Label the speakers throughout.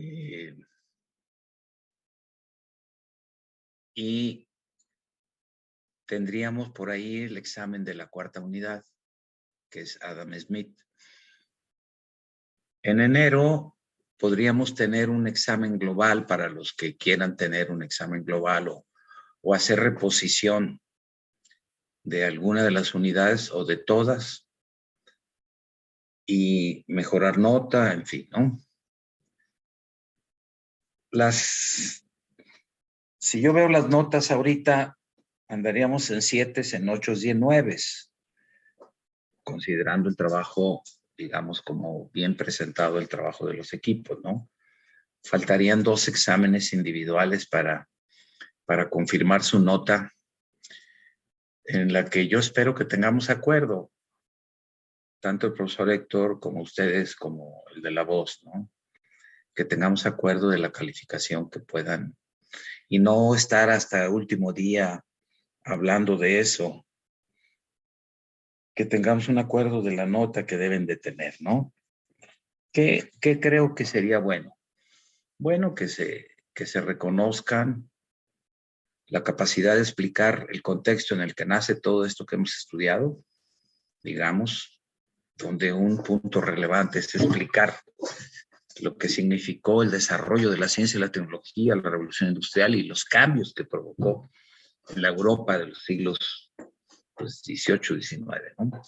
Speaker 1: Eh, y tendríamos por ahí el examen de la cuarta unidad, que es Adam Smith. En enero podríamos tener un examen global para los que quieran tener un examen global o hacer reposición de alguna de las unidades o de todas y mejorar nota, en fin, ¿no? Si yo veo las notas ahorita, andaríamos en 7, en 8 y en 9, considerando el trabajo, digamos, como bien presentado el trabajo de los equipos, ¿no? Faltarían 2 exámenes individuales para confirmar su nota, en la que yo espero que tengamos acuerdo, tanto el profesor Héctor como ustedes, como el de la voz, ¿no? Que tengamos acuerdo de la calificación que puedan, y no estar hasta el último día hablando de eso, que tengamos un acuerdo de la nota que deben de tener, ¿no? ¿Qué creo que sería bueno? Bueno, que se reconozcan la capacidad de explicar el contexto en el que nace todo esto que hemos estudiado, digamos, donde un punto relevante es explicar lo que significó el desarrollo de la ciencia y la tecnología, la revolución industrial y los cambios que provocó en la Europa de los siglos pues, 18, 19, ¿no?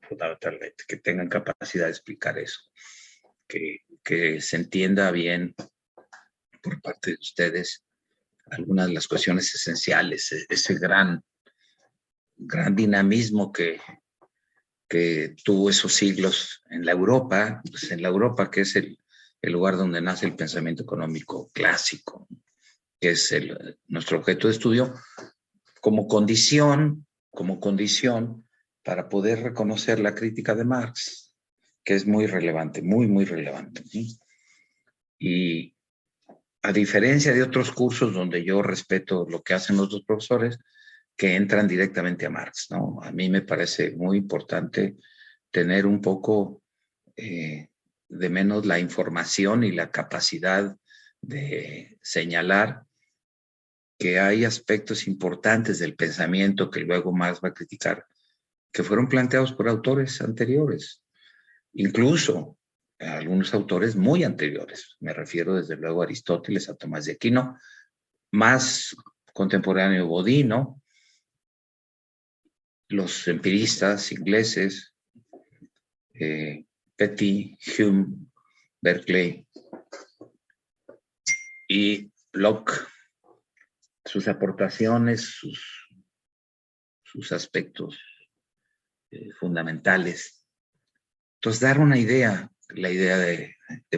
Speaker 1: Fundamentalmente, que tengan capacidad de explicar eso, que se entienda bien por parte de ustedes algunas de las cuestiones esenciales, ese gran dinamismo que tuvo esos siglos en la Europa, pues en la Europa que es el lugar donde nace el pensamiento económico clásico, que es nuestro objeto de estudio, como condición para poder reconocer la crítica de Marx, que es muy relevante, muy, muy relevante. ¿Sí? Y a diferencia de otros cursos donde yo respeto lo que hacen los dos profesores, que entran directamente a Marx, ¿no? A mí me parece muy importante tener un poco de menos la información y la capacidad de señalar que hay aspectos importantes del pensamiento que luego Marx va a criticar, que fueron planteados por autores anteriores, incluso algunos autores muy anteriores. Me refiero desde luego a Aristóteles, a Tomás de Aquino, más contemporáneo Bodino, los empiristas ingleses, Petty, Hume, Berkeley y Locke, sus aportaciones, sus aspectos fundamentales. Entonces, dar una idea, la idea de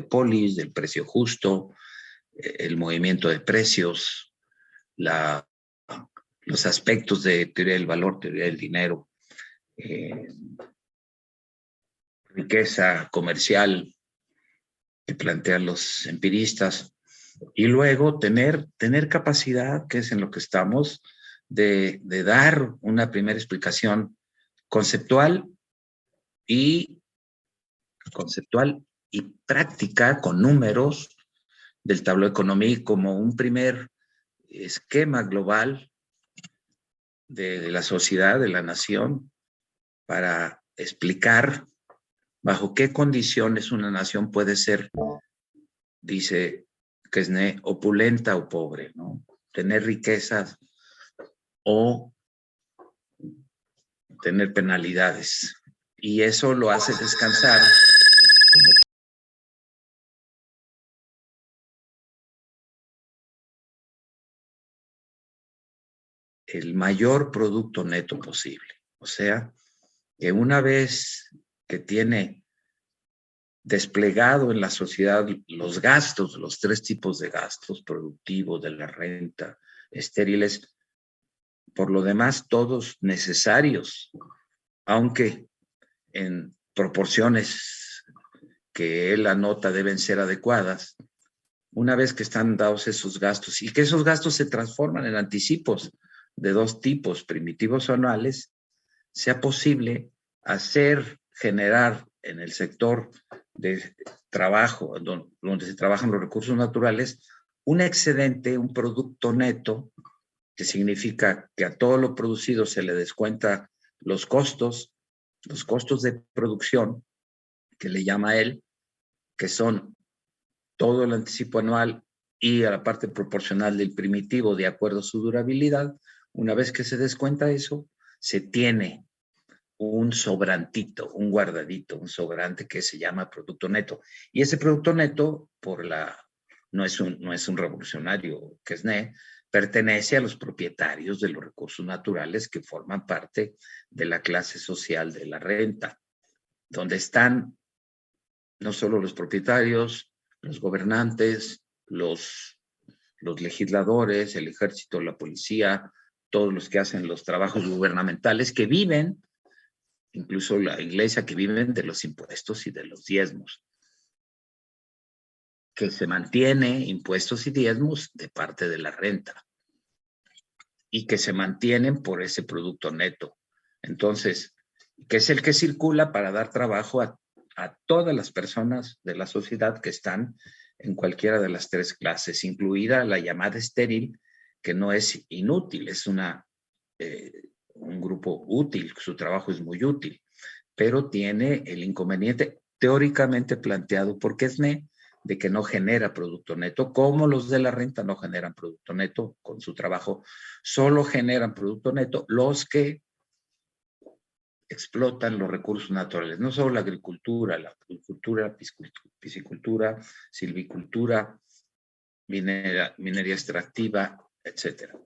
Speaker 1: Polis, del precio justo, el movimiento de precios, los aspectos de teoría del valor, teoría del dinero, riqueza comercial que plantean los empiristas, y luego tener capacidad, que es en lo que estamos, de dar una primera explicación conceptual y práctica con números del tablero económico como un primer esquema global de la sociedad, de la nación, para explicar bajo qué condiciones una nación puede ser, dice Quesnay, opulenta o pobre, ¿no? Tener riquezas o tener penalidades. Y eso lo hace descansar como el mayor producto neto posible. O sea, que una vez que tiene desplegado en la sociedad los gastos, los 3 tipos de gastos, productivos, de la renta, estériles, por lo demás todos necesarios, aunque en proporciones que él anota deben ser adecuadas, una vez que están dados esos gastos y que esos gastos se transforman en anticipos de 2 tipos, primitivos o anuales, sea posible generar en el sector de trabajo, donde se trabajan los recursos naturales, un excedente, un producto neto, que significa que a todo lo producido se le descuenta los costos de producción, que le llama él, que son todo el anticipo anual y a la parte proporcional del primitivo de acuerdo a su durabilidad. Una vez que se descuenta eso, se tiene un sobrantito, un guardadito, un sobrante que se llama producto neto. Y ese producto neto, no es un revolucionario que es pertenece a los propietarios de los recursos naturales que forman parte de la clase social de la renta, donde están no solo los propietarios, los gobernantes, los legisladores, el ejército, la policía, todos los que hacen los trabajos gubernamentales, que viven, incluso la iglesia, que viven de los impuestos y de los diezmos, que se mantiene impuestos y diezmos de parte de la renta y que se mantienen por ese producto neto. Entonces, que es el que circula para dar trabajo a todas las personas de la sociedad que están en cualquiera de las tres clases, incluida la llamada estéril, que no es inútil, es un grupo útil, su trabajo es muy útil, pero tiene el inconveniente teóricamente planteado por Quesnay de que no genera producto neto, como los de la renta no generan producto neto con su trabajo, solo generan producto neto los que explotan los recursos naturales, no solo la agricultura, piscicultura, silvicultura, minería extractiva, etcétera.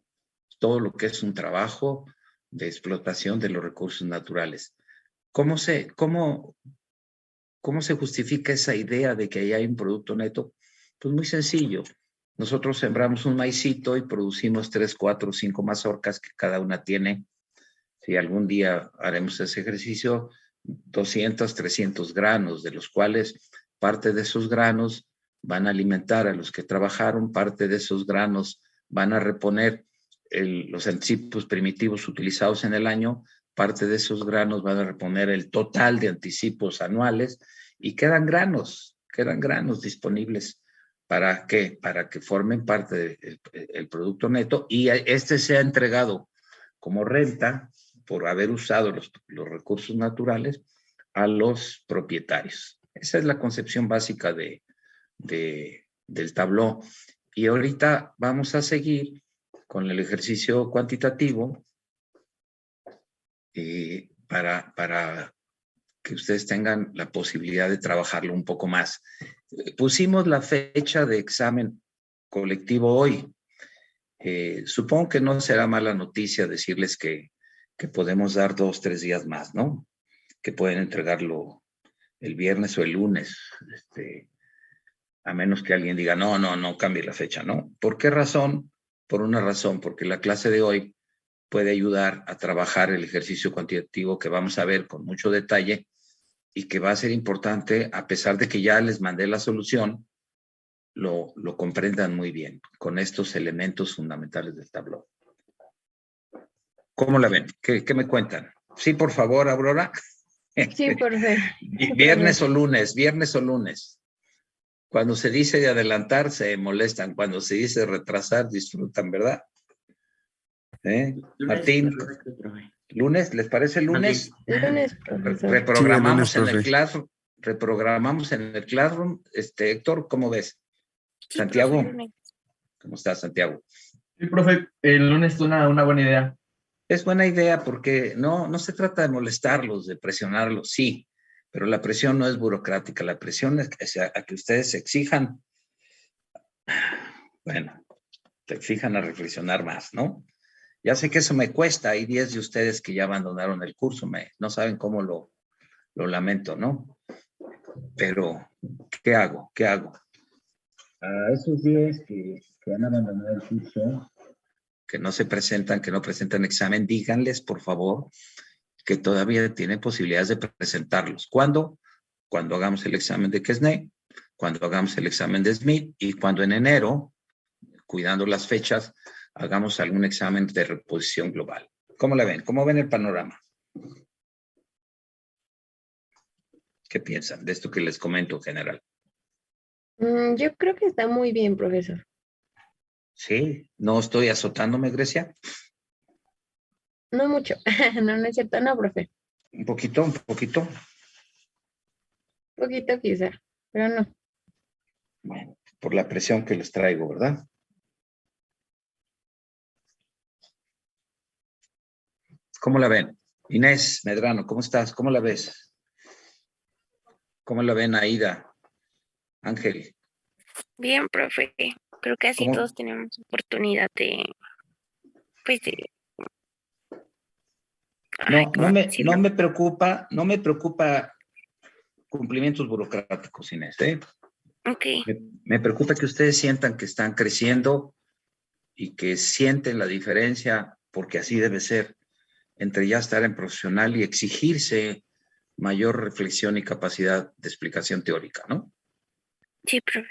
Speaker 1: Todo lo que es un trabajo de explotación de los recursos naturales. ¿Cómo se justifica esa idea de que ahí hay un producto neto? Pues muy sencillo. Nosotros sembramos un maicito y producimos 3, 4, 5 mazorcas que cada una tiene, si algún día haremos ese ejercicio, 200, 300 granos, de los cuales parte de esos granos van a alimentar a los que trabajaron, parte de esos granos van a reponer los anticipos primitivos utilizados en el año, parte de esos granos van a reponer el total de anticipos anuales y quedan granos disponibles. ¿Para qué? Para que formen parte del producto neto y este sea entregado como renta por haber usado los recursos naturales a los propietarios. Esa es la concepción básica del tabló. Y ahorita vamos a seguir con el ejercicio cuantitativo para que ustedes tengan la posibilidad de trabajarlo un poco más. Pusimos la fecha de examen colectivo hoy. Supongo que no será mala noticia decirles que podemos dar 2, 3 días más, ¿no? Que pueden entregarlo el viernes o el lunes, a menos que alguien diga, no cambie la fecha, ¿no? ¿Por qué razón? Por una razón, porque la clase de hoy puede ayudar a trabajar el ejercicio cuantitativo que vamos a ver con mucho detalle y que va a ser importante, a pesar de que ya les mandé la solución, lo comprendan muy bien con estos elementos fundamentales del tablón. ¿Cómo la ven? ¿Qué me cuentan? Sí, por favor, Aurora.
Speaker 2: Sí, perfecto.
Speaker 1: Viernes o lunes. Cuando se dice de adelantar, se molestan. Cuando se dice retrasar, disfrutan, ¿verdad? Martín, ¿lunes? ¿Les parece lunes?
Speaker 2: Lunes, profesor.
Speaker 1: Reprogramamos
Speaker 3: Sí, lunes,
Speaker 1: en el Classroom. Reprogramamos en el Classroom. Héctor, ¿cómo ves?
Speaker 2: Sí,
Speaker 1: Santiago,
Speaker 2: profe.
Speaker 1: ¿cómo estás, Santiago?
Speaker 4: Sí, profe, el lunes es una buena idea.
Speaker 1: Es buena idea porque no se trata de molestarlos, de presionarlos, sí, pero la presión no es burocrática, la presión es a que ustedes se exijan, bueno, te exijan a reflexionar más, ¿no? Ya sé que eso me cuesta, hay 10 de ustedes que ya abandonaron el curso, no saben cómo lo lamento, ¿no? Pero, ¿qué hago? A esos 10 que han abandonado el curso, que no se presentan, que no presentan examen, díganles, por favor, que todavía tienen posibilidades de presentarlos. ¿Cuándo? Cuando hagamos el examen de Quesnay, cuando hagamos el examen de Smith y cuando en enero, cuidando las fechas, hagamos algún examen de reposición global. ¿Cómo la ven? ¿Cómo ven el panorama? ¿Qué piensan de esto que les comento en general?
Speaker 2: Yo creo que está muy bien, profesor.
Speaker 1: Sí, no estoy azotándome, Grecia.
Speaker 2: No mucho. No es cierto, no, profe.
Speaker 1: Un poquito, un poquito.
Speaker 2: Poquito quizá, pero no.
Speaker 1: Bueno, por la presión que les traigo, ¿verdad? ¿Cómo la ven? Inés Medrano, ¿cómo estás? ¿Cómo la ves? ¿Cómo la ven, Aida? Ángel,
Speaker 3: Bien, profe. Creo que así
Speaker 1: ¿cómo?
Speaker 3: todos tenemos oportunidad de, pues,
Speaker 1: No,
Speaker 3: ¿cómo decirlo?
Speaker 1: no me preocupa cumplimientos burocráticos, Inés, ¿eh?
Speaker 3: Ok,
Speaker 1: Me preocupa que ustedes sientan que están creciendo y que sienten la diferencia, porque así debe ser, entre ya estar en profesional y exigirse mayor reflexión y capacidad de explicación teórica, ¿no?
Speaker 3: sí, profe.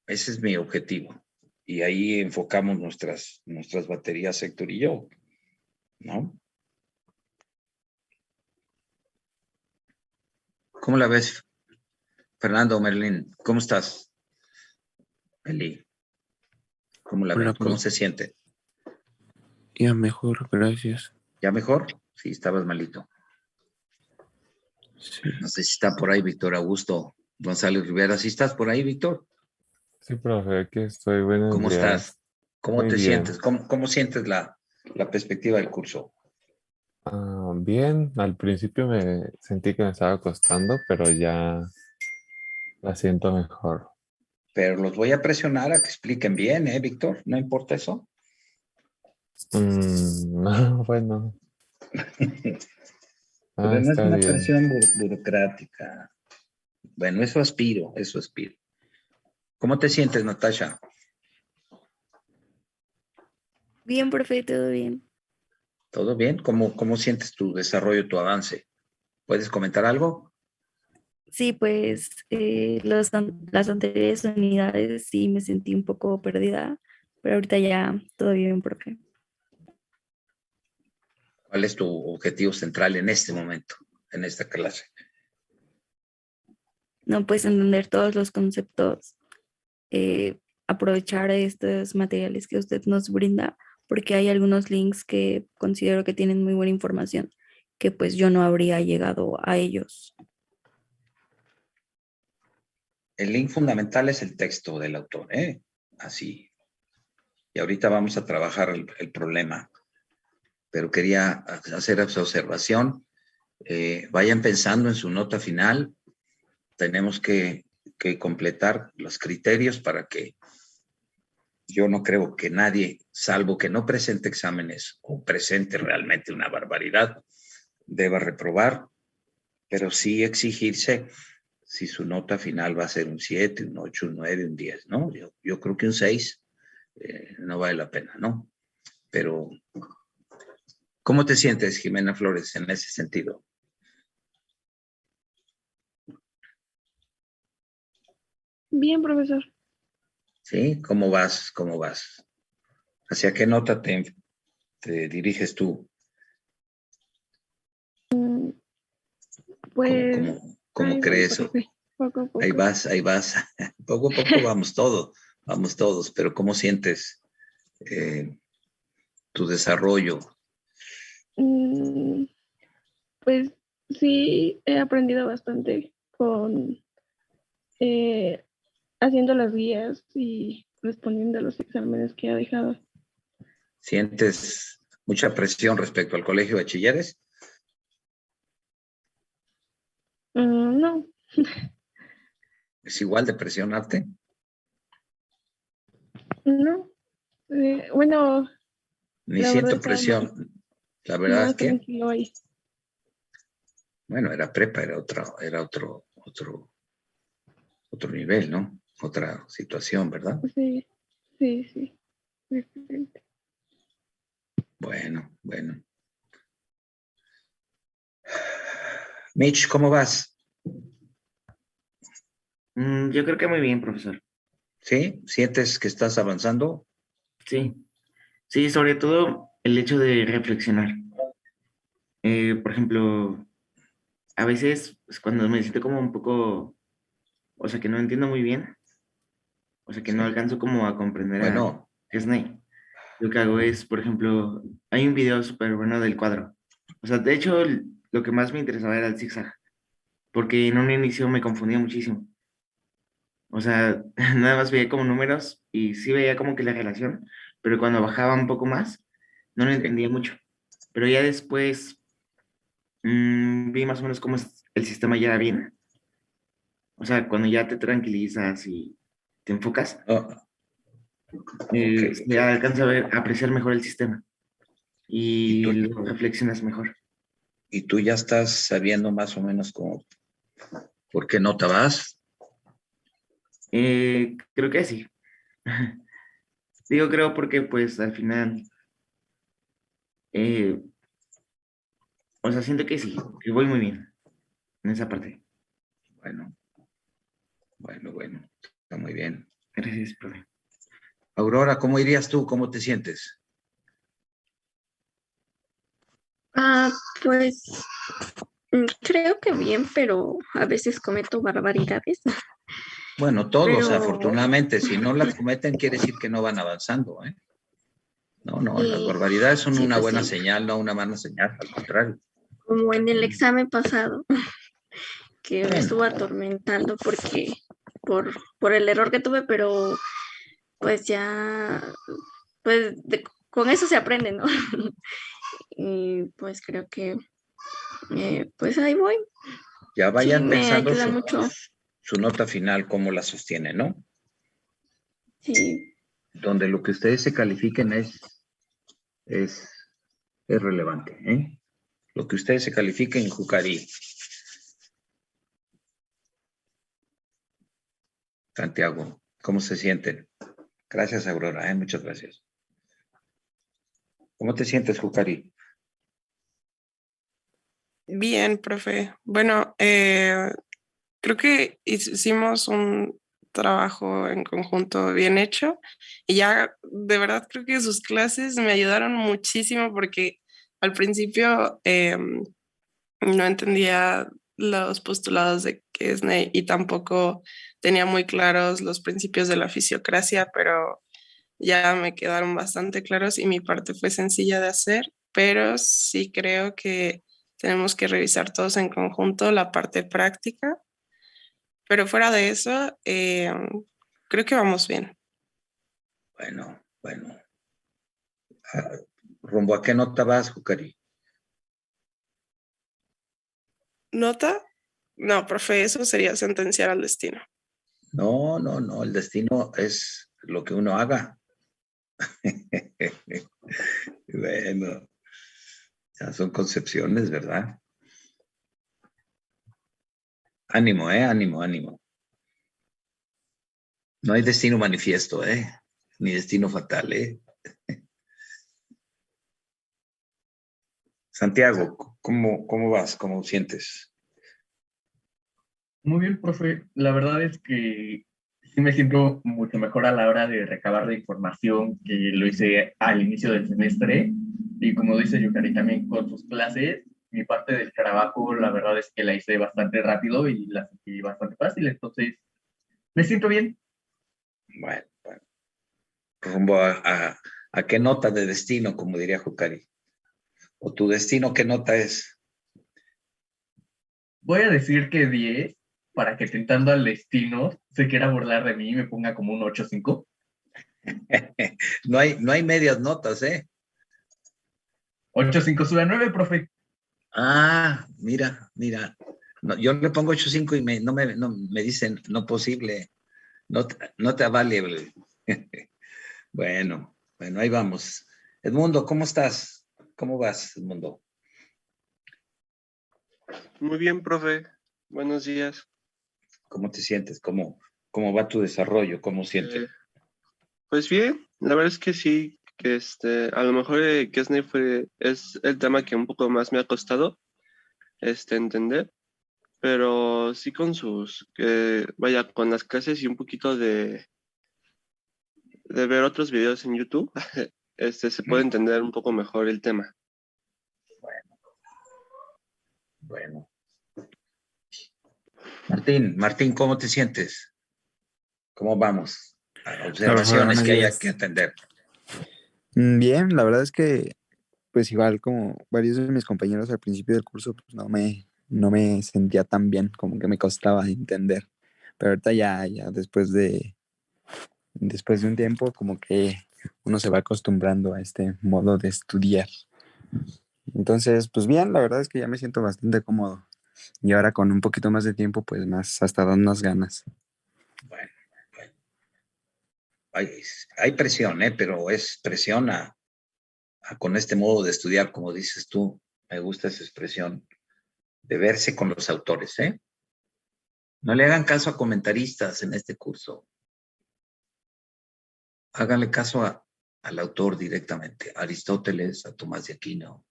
Speaker 1: Ese es mi objetivo. Y ahí enfocamos nuestras baterías, Héctor y yo, ¿no? ¿Cómo la ves, Fernando, Merlín? ¿Cómo estás? Eli, ¿cómo la
Speaker 5: Hola,
Speaker 1: ven? ¿Cómo
Speaker 5: profe.
Speaker 1: se siente?
Speaker 5: Ya mejor, gracias.
Speaker 1: ¿Ya mejor? Sí, estabas malito.
Speaker 5: Sí,
Speaker 1: No sé si está por ahí Víctor Augusto González Rivera. ¿Sí estás por ahí, Víctor?
Speaker 6: Sí, profe, aquí estoy. Buenos
Speaker 1: ¿Cómo estás?
Speaker 6: días.
Speaker 1: ¿Cómo
Speaker 6: Muy
Speaker 1: te
Speaker 6: bien.
Speaker 1: sientes? ¿Cómo sientes la perspectiva del curso?
Speaker 6: Bien, al principio me sentí que me estaba costando, pero ya la siento mejor.
Speaker 1: Pero los voy a presionar a que expliquen bien, ¿eh, Víctor? ¿No importa eso?
Speaker 6: Bueno,
Speaker 1: Pero no es
Speaker 6: está
Speaker 1: una
Speaker 6: bien.
Speaker 1: presión burocrática. Bueno, eso aspiro, eso aspiro. ¿Cómo te sientes, Natasha?
Speaker 7: Bien, profe, todo bien.
Speaker 1: ¿Todo bien? ¿Cómo sientes tu desarrollo, tu avance? ¿Puedes comentar algo?
Speaker 7: Sí, pues las anteriores unidades sí me sentí un poco perdida, pero ahorita ya todo bien, profe.
Speaker 1: ¿Cuál es tu objetivo central en este momento, en esta clase?
Speaker 7: No puedes entender todos los conceptos, aprovechar estos materiales que usted nos brinda, porque hay algunos links que considero que tienen muy buena información, que pues yo no habría llegado a ellos.
Speaker 1: El link fundamental es el texto del autor, ¿eh? Así. Y ahorita vamos a trabajar el problema, pero quería hacer esa observación. Vayan pensando en su nota final. Tenemos que completar los criterios para que yo no creo que nadie, salvo que no presente exámenes o presente realmente una barbaridad, deba reprobar, pero sí exigirse si su nota final va a ser un 7, un 8, un 9, un 10, ¿no? Yo creo que un 6 no vale la pena, ¿no? Pero, ¿cómo te sientes, Jimena Flores, en ese sentido?
Speaker 2: Bien, profesor.
Speaker 1: ¿Sí? ¿Cómo vas? ¿Cómo vas? ¿Hacia qué nota te diriges tú?
Speaker 2: Pues
Speaker 1: ¿Cómo
Speaker 2: ahí voy,
Speaker 1: crees?
Speaker 2: profe, poco a poco.
Speaker 1: Ahí vas, ahí vas. Poco a poco vamos todos, pero ¿cómo sientes tu desarrollo?
Speaker 2: Mm, Pues sí, he aprendido bastante con eh, haciendo las guías y respondiendo a los exámenes que ha dejado.
Speaker 1: ¿Sientes mucha presión respecto al colegio de bachilleres?
Speaker 2: No,
Speaker 1: ¿Es igual de presionarte?
Speaker 2: no. Bueno,
Speaker 1: Ni
Speaker 2: la verdad
Speaker 1: siento
Speaker 2: estaba más,
Speaker 1: presión. La verdad es que,
Speaker 2: tranquilo ahí.
Speaker 1: bueno, era prepa, era otro nivel, ¿no? Otra situación, ¿verdad?
Speaker 2: Sí, sí, sí. Excelente.
Speaker 1: Bueno, bueno. Mitch, ¿cómo vas?
Speaker 8: Yo creo que muy bien, profesor.
Speaker 1: ¿Sí? ¿Sientes que estás avanzando?
Speaker 8: Sí, sí, sobre todo el hecho de reflexionar. Por ejemplo, a veces pues, cuando me siento como un poco, o sea, que no entiendo muy bien, o sea, que no
Speaker 1: Sí.
Speaker 8: alcanzo como a comprender a
Speaker 1: Bueno,
Speaker 8: Disney, lo que hago es, por ejemplo, hay un video súper bueno del cuadro. O sea, de hecho, lo que más me interesaba era el zigzag, porque en un inicio me confundía muchísimo. O sea, nada más veía como números y sí veía como que la relación, pero cuando bajaba un poco más, no lo
Speaker 1: sí.
Speaker 8: entendía mucho. Pero ya después vi más o menos cómo el sistema ya era bien. O sea, cuando ya te tranquilizas y te enfocas,
Speaker 1: Oh, ok, ok.
Speaker 8: ya alcanzas a ver, a apreciar mejor el sistema
Speaker 1: ¿Y
Speaker 8: y
Speaker 1: tú,
Speaker 8: lo reflexionas mejor.
Speaker 1: y tú ya estás sabiendo más o menos cómo, por qué nota vas?
Speaker 8: Creo que sí. Digo creo porque pues al final, eh, o sea, siento que sí, que voy muy bien en esa parte.
Speaker 1: Bueno, bueno, está muy bien.
Speaker 8: Gracias, profe.
Speaker 1: Aurora, ¿cómo irías tú? ¿Cómo te sientes?
Speaker 3: Ah, pues creo que bien, pero a veces cometo barbaridades.
Speaker 1: Bueno, todos,
Speaker 3: Pero
Speaker 1: afortunadamente, si no las cometen, quiere decir que no van avanzando, ¿eh? No, las
Speaker 3: sí,
Speaker 1: barbaridades son
Speaker 3: sí,
Speaker 1: una
Speaker 3: pues
Speaker 1: buena
Speaker 3: sí.
Speaker 1: señal, no una mala señal, al contrario.
Speaker 3: Como en el
Speaker 1: Mm,
Speaker 3: examen pasado, que me estuvo
Speaker 1: Bueno,
Speaker 3: atormentando por el error que tuve, pero pues ya, con eso se aprende, ¿no? Y pues creo que, pues ahí voy.
Speaker 1: ya
Speaker 3: Sí,
Speaker 1: vayan
Speaker 3: me
Speaker 1: pensando
Speaker 3: ayuda mucho.
Speaker 1: su nota final, cómo la sostiene, ¿no?
Speaker 3: Sí,
Speaker 1: Donde lo que ustedes se califiquen es, es relevante, ¿eh? Lo que ustedes se califiquen, Jucari, Santiago, ¿cómo se sienten? Gracias, Aurora, ¿eh? Muchas gracias. ¿Cómo te sientes, Jucari?
Speaker 9: Bien, profe. Bueno, creo que hicimos un trabajo en conjunto bien hecho y ya de verdad creo que sus clases me ayudaron muchísimo porque al principio no entendía los postulados de Kesney y tampoco tenía muy claros los principios de la fisiocracia, pero ya me quedaron bastante claros y mi parte fue sencilla de hacer, pero sí creo que tenemos que revisar todos en conjunto la parte práctica, pero fuera de eso, creo que vamos bien.
Speaker 1: Bueno. Ah, ¿rumbo a qué nota vas, Jucari?
Speaker 9: ¿Nota? No, profe, eso sería sentenciar al destino.
Speaker 1: No, el destino es lo que uno haga. Bueno, ya son concepciones, ¿verdad? Ánimo, ánimo. No hay destino manifiesto, ni destino fatal, ¿eh? Santiago, ¿cómo vas? ¿Cómo sientes?
Speaker 4: Muy bien, profe. La verdad es que sí me siento mucho mejor a la hora de recabar la información que lo hice al inicio del semestre. Y como dice Yukari, también con sus clases, mi parte del trabajo, la verdad es que la hice bastante rápido y la sentí bastante fácil. Entonces, me siento bien.
Speaker 1: Bueno. ¿Rumbo a qué nota de destino, como diría Jucari? ¿O tu destino qué nota es?
Speaker 4: Voy a decir que 10 para que tentando al destino se quiera burlar de mí y me ponga como un 8.5.
Speaker 1: No hay medias notas, ¿eh?
Speaker 4: 8.5 sube a 9, profe.
Speaker 1: Ah, mira. No, yo le pongo 8.5 y no me dicen, no posible, no te vale. Bueno, ahí vamos. Edmundo, ¿cómo estás? ¿Cómo vas, Edmundo?
Speaker 5: Muy bien, profe. Buenos días.
Speaker 1: ¿Cómo te sientes? ¿Cómo va tu desarrollo? ¿Cómo sientes?
Speaker 5: Eh, pues bien, la verdad es que sí, que a lo mejor Kesney es el tema que un poco más me ha costado entender, pero sí con vaya, con las clases y un poquito de ver otros videos en YouTube, se puede entender un poco mejor el tema.
Speaker 1: Bueno, Martín, ¿cómo te sientes? ¿Cómo vamos?
Speaker 10: Profesor,
Speaker 1: Observaciones
Speaker 10: buenos
Speaker 1: que haya
Speaker 10: días.
Speaker 1: que atender.
Speaker 10: Bien, la verdad es que, pues igual como varios de mis compañeros al principio del curso, pues no me sentía tan bien, como que me costaba entender. Pero ahorita ya después de un tiempo, como que uno se va acostumbrando a este modo de estudiar. Entonces, pues bien, la verdad es que ya me siento bastante cómodo. Y ahora con un poquito más de tiempo, pues más hasta dan más ganas.
Speaker 1: Bueno, bueno. Hay presión, pero es presión con este modo de estudiar, como dices tú. Me gusta esa expresión de verse con los autores, ¿eh? No le hagan caso a comentaristas en este curso. Háganle caso al autor directamente, a Aristóteles, a Tomás de Aquino.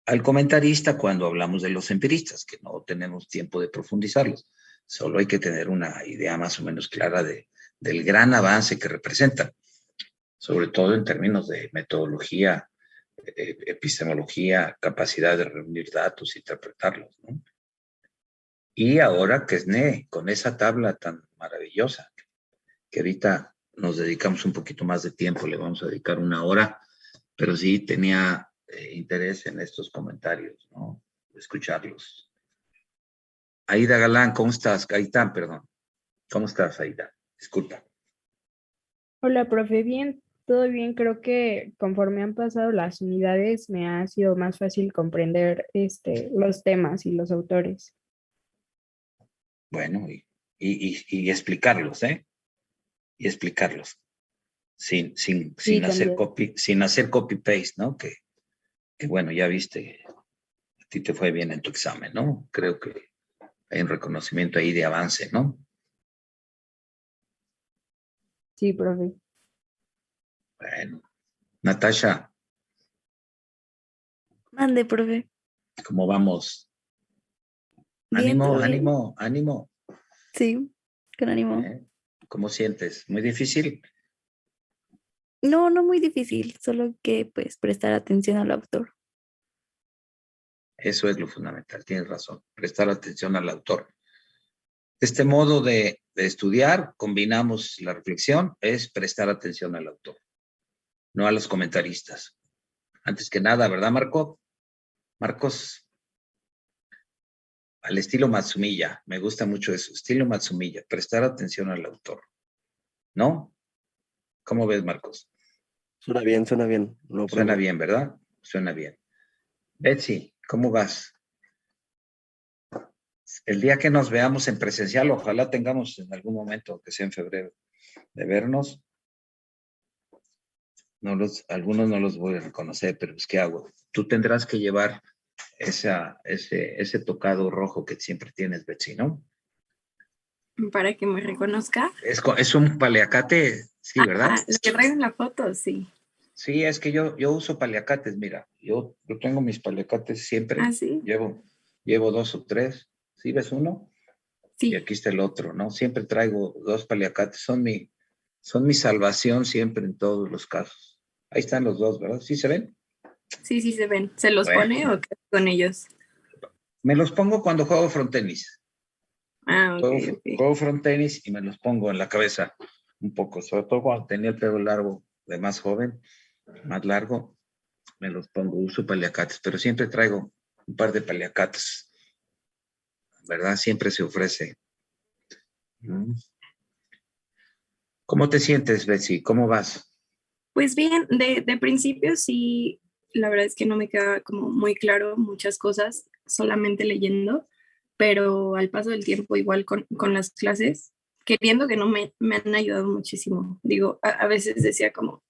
Speaker 1: Al comentarista cuando hablamos de los empiristas, que no tenemos tiempo de profundizarlos. Solo hay que tener una idea más o menos clara del gran avance que representan, sobre todo en términos de metodología, epistemología, capacidad de reunir datos, interpretarlos, ¿no? Y ahora Quesnay, con esa tabla tan maravillosa, que ahorita nos dedicamos un poquito más de tiempo, le vamos a dedicar 1 hora, pero sí tenía interés en estos comentarios, ¿no? Escucharlos. Aida Galán, ¿cómo estás? Gaitán, perdón. ¿Cómo estás, Aida? Disculpa.
Speaker 11: Hola, profe, bien, todo bien. Creo que conforme han pasado las unidades me ha sido más fácil comprender los temas y los autores.
Speaker 1: Bueno, y explicarlos, ¿eh? Y explicarlos. Sin
Speaker 11: Sí,
Speaker 1: hacer
Speaker 11: también.
Speaker 1: sin hacer copy-paste, ¿no? Que bueno, ya viste, a ti te fue bien en tu examen, ¿no? Creo que hay un reconocimiento ahí de avance, ¿no?
Speaker 11: Sí, profe.
Speaker 1: Bueno. Natasha,
Speaker 7: Mande, profe.
Speaker 1: ¿cómo vamos?
Speaker 7: Bien,
Speaker 1: Ánimo,
Speaker 7: todo bien.
Speaker 1: ánimo, ánimo.
Speaker 7: Sí, con ánimo.
Speaker 1: ¿Cómo sientes? ¿Muy difícil?
Speaker 7: No, no muy difícil, solo que pues prestar atención al autor.
Speaker 1: Eso es lo fundamental, tienes razón. Prestar atención al autor. Este modo de estudiar, combinamos la reflexión, es prestar atención al autor, no a los comentaristas. Antes que nada, ¿verdad, Marcos? Al estilo Matsumilla, me gusta mucho eso, estilo Matsumilla, prestar atención al autor, ¿no? ¿Cómo ves, Marcos?
Speaker 12: Suena bien, lo
Speaker 1: Suena
Speaker 12: pruebo.
Speaker 1: bien, ¿verdad? Suena bien. Betsy, ¿cómo vas? El día que nos veamos en presencial, ojalá tengamos en algún momento, que sea en febrero, de vernos. Algunos no los voy a reconocer, pero ¿qué hago? Tú tendrás que llevar ese tocado rojo que siempre tienes, Betsy, ¿no?
Speaker 3: Para que me reconozca.
Speaker 1: Es un paliacate, sí, ¿verdad?
Speaker 3: Lo que traigo en la foto, sí.
Speaker 1: Sí, es que yo uso paliacates, mira, yo tengo mis paliacates siempre.
Speaker 3: Ah, sí.
Speaker 1: Llevo 2 o 3. ¿Sí ves uno?
Speaker 3: Sí.
Speaker 1: Y aquí está el otro, ¿no? Siempre traigo 2 paliacates, son mi salvación siempre en todos los casos. Ahí están los 2, ¿verdad? ¿Sí se ven?
Speaker 3: Sí, se ven. ¿Se los
Speaker 1: Bueno.
Speaker 3: pone o qué con ellos?
Speaker 1: Me los pongo cuando juego frontenis.
Speaker 3: Ah, ok.
Speaker 1: Juego frontenis y me los pongo en la cabeza un poco, sobre todo cuando tenía el pelo largo de más joven, más largo, me los pongo, uso paliacates, pero siempre traigo un par de paliacates, ¿verdad? Siempre se ofrece. ¿Cómo te sientes, Betsy? ¿Cómo vas?
Speaker 3: Pues bien, de principio sí, la verdad es que no me queda como muy claro muchas cosas, solamente leyendo, pero al paso del tiempo, igual con las clases, queriendo que no me han ayudado muchísimo. Digo, a veces decía como,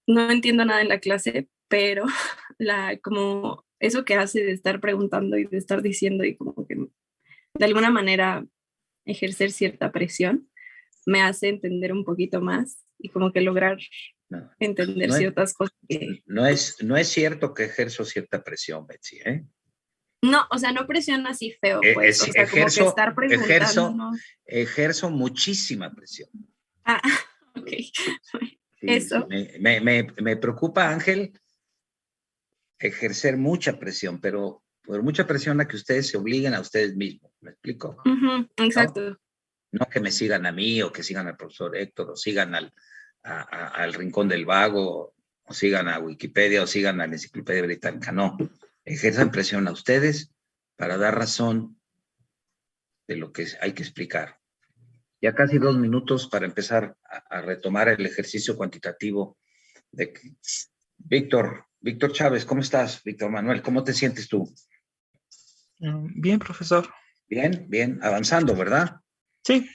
Speaker 3: no entiendo nada en la clase, pero como eso que hace de estar preguntando y de estar diciendo y como que de alguna manera ejercer cierta presión, me hace entender un poquito más y como que lograr entender ciertas cosas.
Speaker 1: No es cierto que ejerzo cierta presión, Betsy, ¿eh?
Speaker 3: No, o sea, no presión así feo, pues, o sea, como que estar preguntando, ¿no?
Speaker 1: Ejerzo muchísima presión.
Speaker 3: Ah, ok.
Speaker 1: Sí,
Speaker 3: eso.
Speaker 1: Sí, me preocupa, Ángel, ejercer mucha presión, pero por mucha presión a que ustedes se obliguen a ustedes mismos. ¿Me explico?
Speaker 3: Exacto.
Speaker 1: No que me sigan a mí o que sigan al profesor Héctor o sigan al Rincón del Vago o sigan a Wikipedia o sigan a la Enciclopedia Británica. No, ejerzan presión a ustedes para dar razón de lo que hay que explicar. Ya casi 2 minutos para empezar a retomar el ejercicio cuantitativo de Víctor Chávez, ¿cómo estás? Víctor Manuel, ¿cómo te sientes tú?
Speaker 13: Bien, profesor.
Speaker 1: Bien, avanzando, ¿verdad?
Speaker 13: Sí.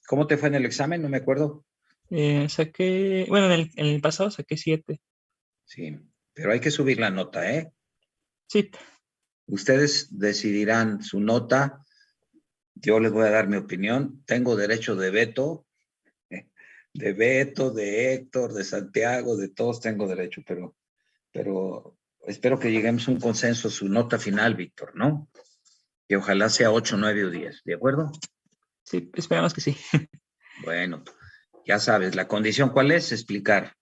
Speaker 1: ¿Cómo te fue en el examen? No me acuerdo.
Speaker 13: Saqué, bueno, en el pasado saqué 7.
Speaker 1: Sí, pero hay que subir la nota, ¿eh?
Speaker 13: Sí.
Speaker 1: Ustedes decidirán su nota. Yo les voy a dar mi opinión. Tengo derecho de veto, de Héctor, de Santiago, de todos tengo derecho, pero espero que lleguemos a un consenso, su nota final, Víctor, ¿no? Que ojalá sea 8, 9 o 10, ¿de acuerdo?
Speaker 13: Sí, esperamos que sí.
Speaker 1: Bueno, ya sabes, la condición ¿cuál es? Explicar.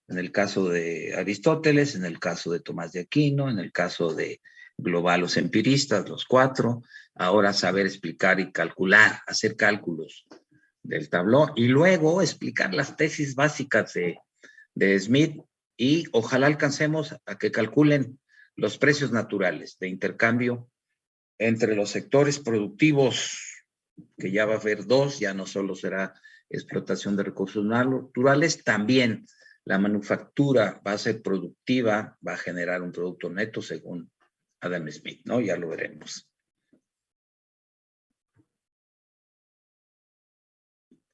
Speaker 1: En el caso de Aristóteles, en el caso de Tomás de Aquino, en el caso de global los empiristas, los 4, ahora saber explicar y calcular, hacer cálculos del tabló y luego explicar las tesis básicas de Smith y ojalá alcancemos a que calculen los precios naturales de intercambio entre los sectores productivos, que ya va a haber 2, ya no solo será explotación de recursos naturales, también la manufactura va a ser productiva, va a generar un producto neto según Adam Smith, ¿no? Ya lo veremos.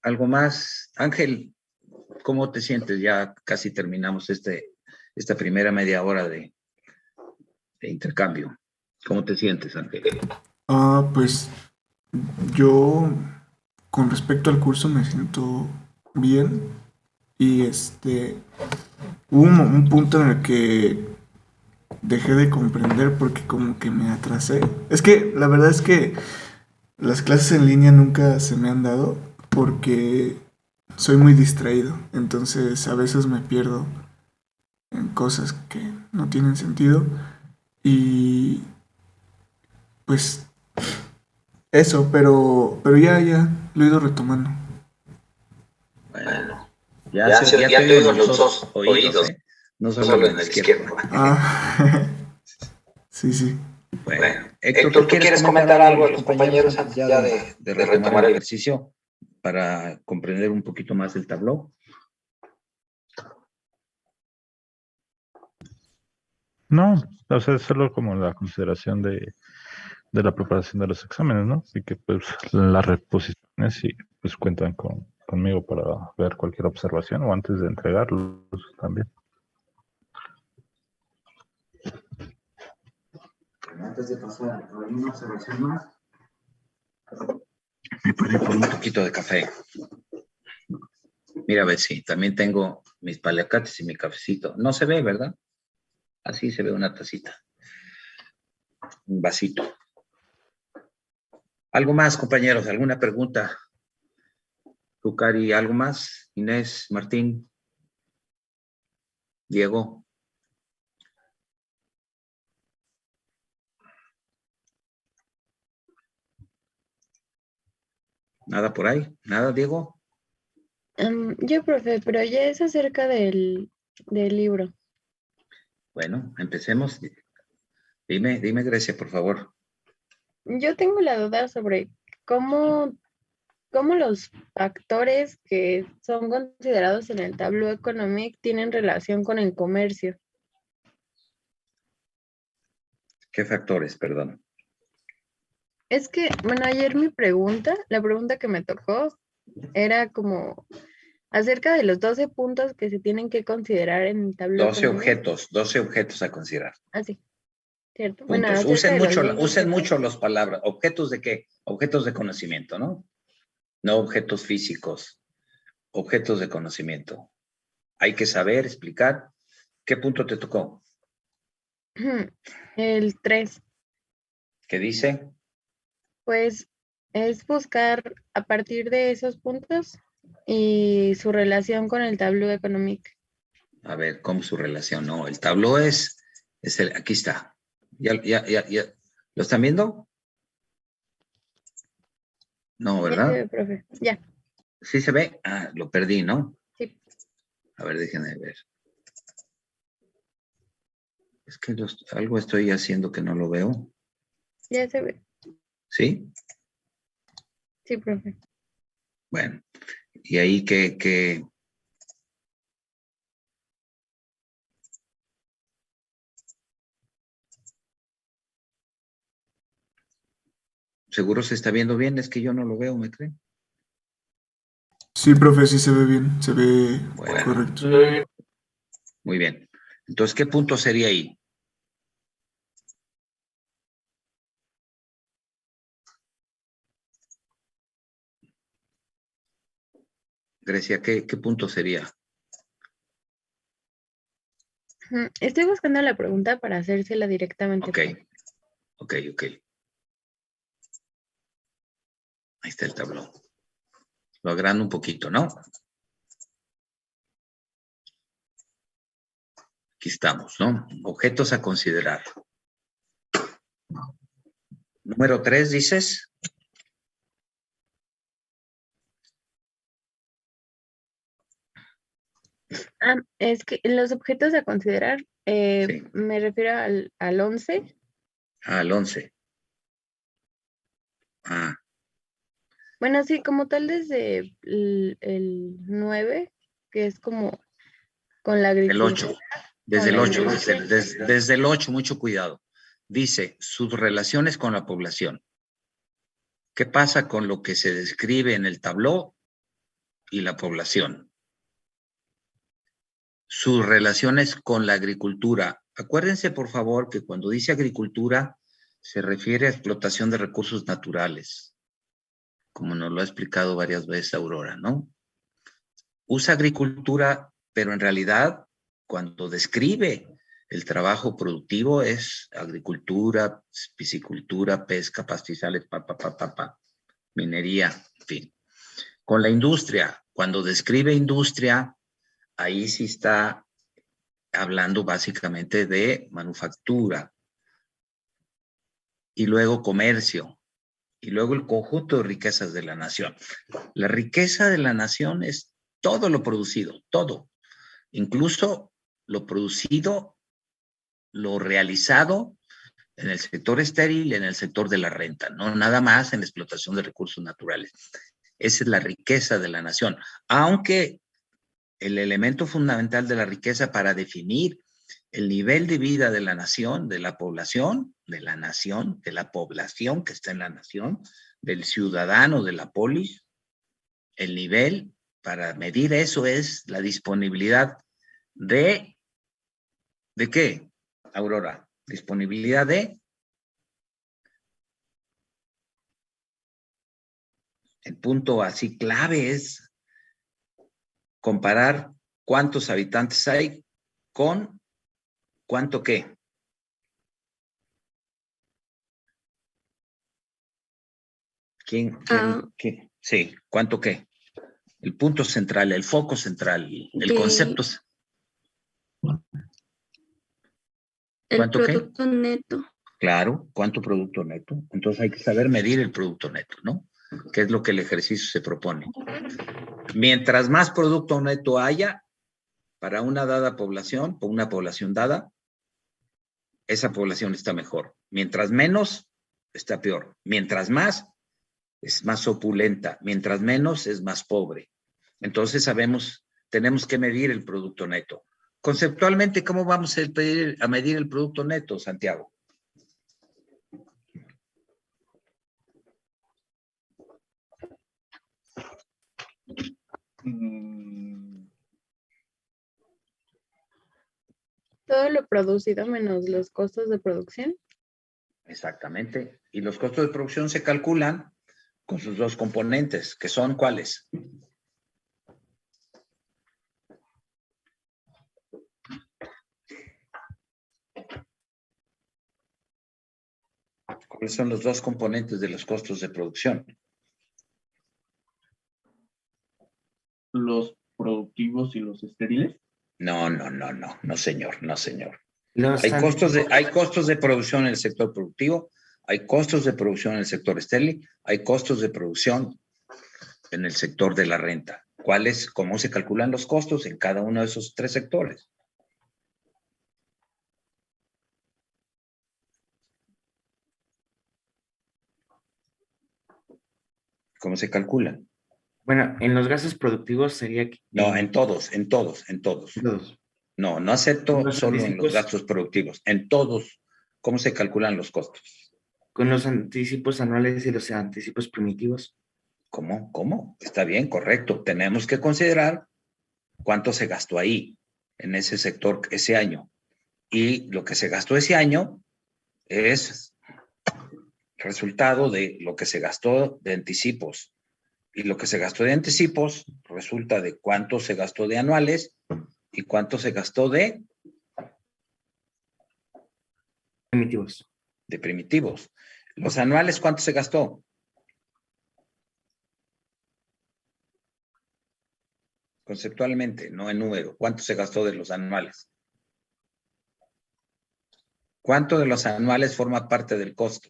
Speaker 1: ¿Algo más? Ángel, ¿cómo te sientes? Ya casi terminamos esta primera media hora de intercambio. ¿Cómo te sientes, Ángel?
Speaker 14: Pues yo con respecto al curso me siento bien y hubo un punto en el que dejé de comprender porque como que me atrasé. Es que la verdad es que las clases en línea nunca se me han dado porque soy muy distraído, entonces a veces me pierdo en cosas que no tienen sentido y pues eso, pero ya lo he ido retomando.
Speaker 1: Bueno, ya te oigo en los dos oídos, ¿eh? No solo en el izquierdo.
Speaker 14: Sí.
Speaker 1: Bueno, Héctor, ¿tú quieres comentar algo a los compañeros antes ya de retomar el ejercicio para comprender un poquito más el tabló?
Speaker 15: No, o sea, es solo como la consideración de la preparación de los exámenes, ¿no? Así que pues las reposiciones sí, pues cuentan conmigo para ver cualquier observación o antes de entregarlos también.
Speaker 1: Antes de pasar a alguna observación más, me paré por un poquito de café. Mira, a ver si también tengo mis paliacates y mi cafecito. No se ve, ¿verdad? Así se ve una tacita. Un vasito. ¿Algo más, compañeros? ¿Alguna pregunta? Tucari, ¿algo más? Inés, Martín, Diego. ¿Nada por ahí? ¿Nada, Diego?
Speaker 11: Yo, profe, pero ya es acerca del libro.
Speaker 1: Bueno, empecemos. Dime, Grecia, por favor.
Speaker 11: Yo tengo la duda sobre cómo los factores que son considerados en el Tableau Economic tienen relación con el comercio.
Speaker 1: ¿Qué factores, perdón?
Speaker 11: Es que, bueno, ayer la pregunta que me tocó era como acerca de los 12 puntos que se tienen que considerar en el Tableau
Speaker 1: 12 objetos a considerar.
Speaker 11: Ah, sí, cierto.
Speaker 1: Puntos.
Speaker 11: Bueno,
Speaker 1: usen mucho las palabras. ¿Objetos de qué? Objetos de conocimiento, ¿no? No objetos físicos. Objetos de conocimiento. Hay que saber explicar. ¿Qué punto te tocó?
Speaker 11: El 3.
Speaker 1: ¿Qué dice?
Speaker 11: Pues es buscar a partir de esos puntos y su relación con el Tableau Economic.
Speaker 1: A ver, ¿cómo su relación? No, el Tableau es aquí está. ¿Ya? ¿Lo están viendo? No,
Speaker 11: Ya se
Speaker 1: ¿verdad?
Speaker 11: ve, profe. Ya.
Speaker 1: ¿Sí se ve? Ah, lo perdí, ¿no?
Speaker 11: Sí.
Speaker 1: A ver, déjenme ver. Es que algo estoy haciendo que no lo veo.
Speaker 11: Ya se ve.
Speaker 1: ¿Sí?
Speaker 11: Sí, profe.
Speaker 1: Bueno, y ahí que seguro se está viendo bien, es que yo no lo veo, ¿me creen?
Speaker 14: Sí, profe, sí se ve bien, se ve
Speaker 1: Bueno.
Speaker 14: correcto.
Speaker 1: Muy bien. Entonces, ¿qué punto sería ahí? Grecia, ¿qué punto sería?
Speaker 11: Estoy buscando la pregunta para hacérsela directamente.
Speaker 1: Ok. Ahí está el tablón. Lo agrando un poquito, ¿no? Aquí estamos, ¿no? Objetos a considerar. Número 3, dices.
Speaker 11: Es que los objetos a considerar, me refiero al 11.
Speaker 1: Al 11. Ah,
Speaker 11: Bueno, sí, como tal desde el 9, que es como con la
Speaker 1: el
Speaker 11: agricultura.
Speaker 1: 8. Desde
Speaker 11: con
Speaker 1: el
Speaker 11: la
Speaker 1: 8,
Speaker 11: industria.
Speaker 1: desde el 8, mucho cuidado. Dice, sus relaciones con la población. ¿Qué pasa con lo que se describe en el tabló y la población? Sus relaciones con la agricultura. Acuérdense, por favor, que cuando dice agricultura se refiere a explotación de recursos naturales, como nos lo ha explicado varias veces Aurora, ¿no? Usa agricultura, pero en realidad cuando describe el trabajo productivo es agricultura, piscicultura, pesca, pastizales, minería, en fin. Con la industria, cuando describe industria, ahí sí está hablando básicamente de manufactura y luego comercio y luego el conjunto de riquezas de la nación. La riqueza de la nación es todo lo producido, todo, incluso lo producido, lo realizado en el sector estéril y en el sector de la renta, no nada más en la explotación de recursos naturales. Esa es la riqueza de la nación, aunque el elemento fundamental de la riqueza para definir el nivel de vida de la nación, de la población, de la nación, de la población que está en la nación, del ciudadano, de la polis, el nivel para medir eso es la disponibilidad ¿de qué, Aurora? Disponibilidad de el punto así clave es comparar cuántos habitantes hay con cuánto qué. ¿Quién? Sí, ¿cuánto qué? El punto central, el foco central, el concepto.
Speaker 3: El producto neto.
Speaker 1: Claro, ¿cuánto producto neto? Entonces hay que saber medir el producto neto, ¿no? Que es lo que el ejercicio se propone. Mientras más producto neto haya para una dada población, o una población dada, esa población está mejor. Mientras menos, está peor. Mientras más, es más opulenta. Mientras menos, es más pobre. Entonces sabemos, tenemos que medir el producto neto. Conceptualmente, ¿cómo vamos a medir el producto neto, Santiago?
Speaker 11: Todo lo producido menos los costos de producción.
Speaker 1: Exactamente. Y los costos de producción se calculan con sus dos componentes, que son ¿cuáles? ¿Cuáles son los dos componentes de los costos de producción?
Speaker 4: Los productivos y los estériles.
Speaker 1: No, señor.
Speaker 8: Los
Speaker 1: Hay costos de producción en el sector productivo, hay costos de producción en el sector estéril, hay costos de producción en el sector de la renta. ¿Cómo se calculan los costos en cada uno de esos tres sectores? ¿Cómo se calculan?
Speaker 8: Bueno, en los gastos productivos sería...
Speaker 1: No, en todos. No acepto solo en los gastos productivos. En todos, ¿cómo se calculan los costos?
Speaker 8: Con los anticipos anuales y los anticipos primitivos.
Speaker 1: ¿Cómo? Está bien, correcto. Tenemos que considerar cuánto se gastó ahí, en ese sector, ese año. Y lo que se gastó ese año es resultado de lo que se gastó de anticipos. Y lo que se gastó de anticipos resulta de cuánto se gastó de anuales y cuánto se gastó de
Speaker 8: primitivos.
Speaker 1: De primitivos. Los anuales, ¿cuánto se gastó? Conceptualmente, no en número. ¿Cuánto se gastó de los anuales? ¿Cuánto de los anuales forma parte del costo?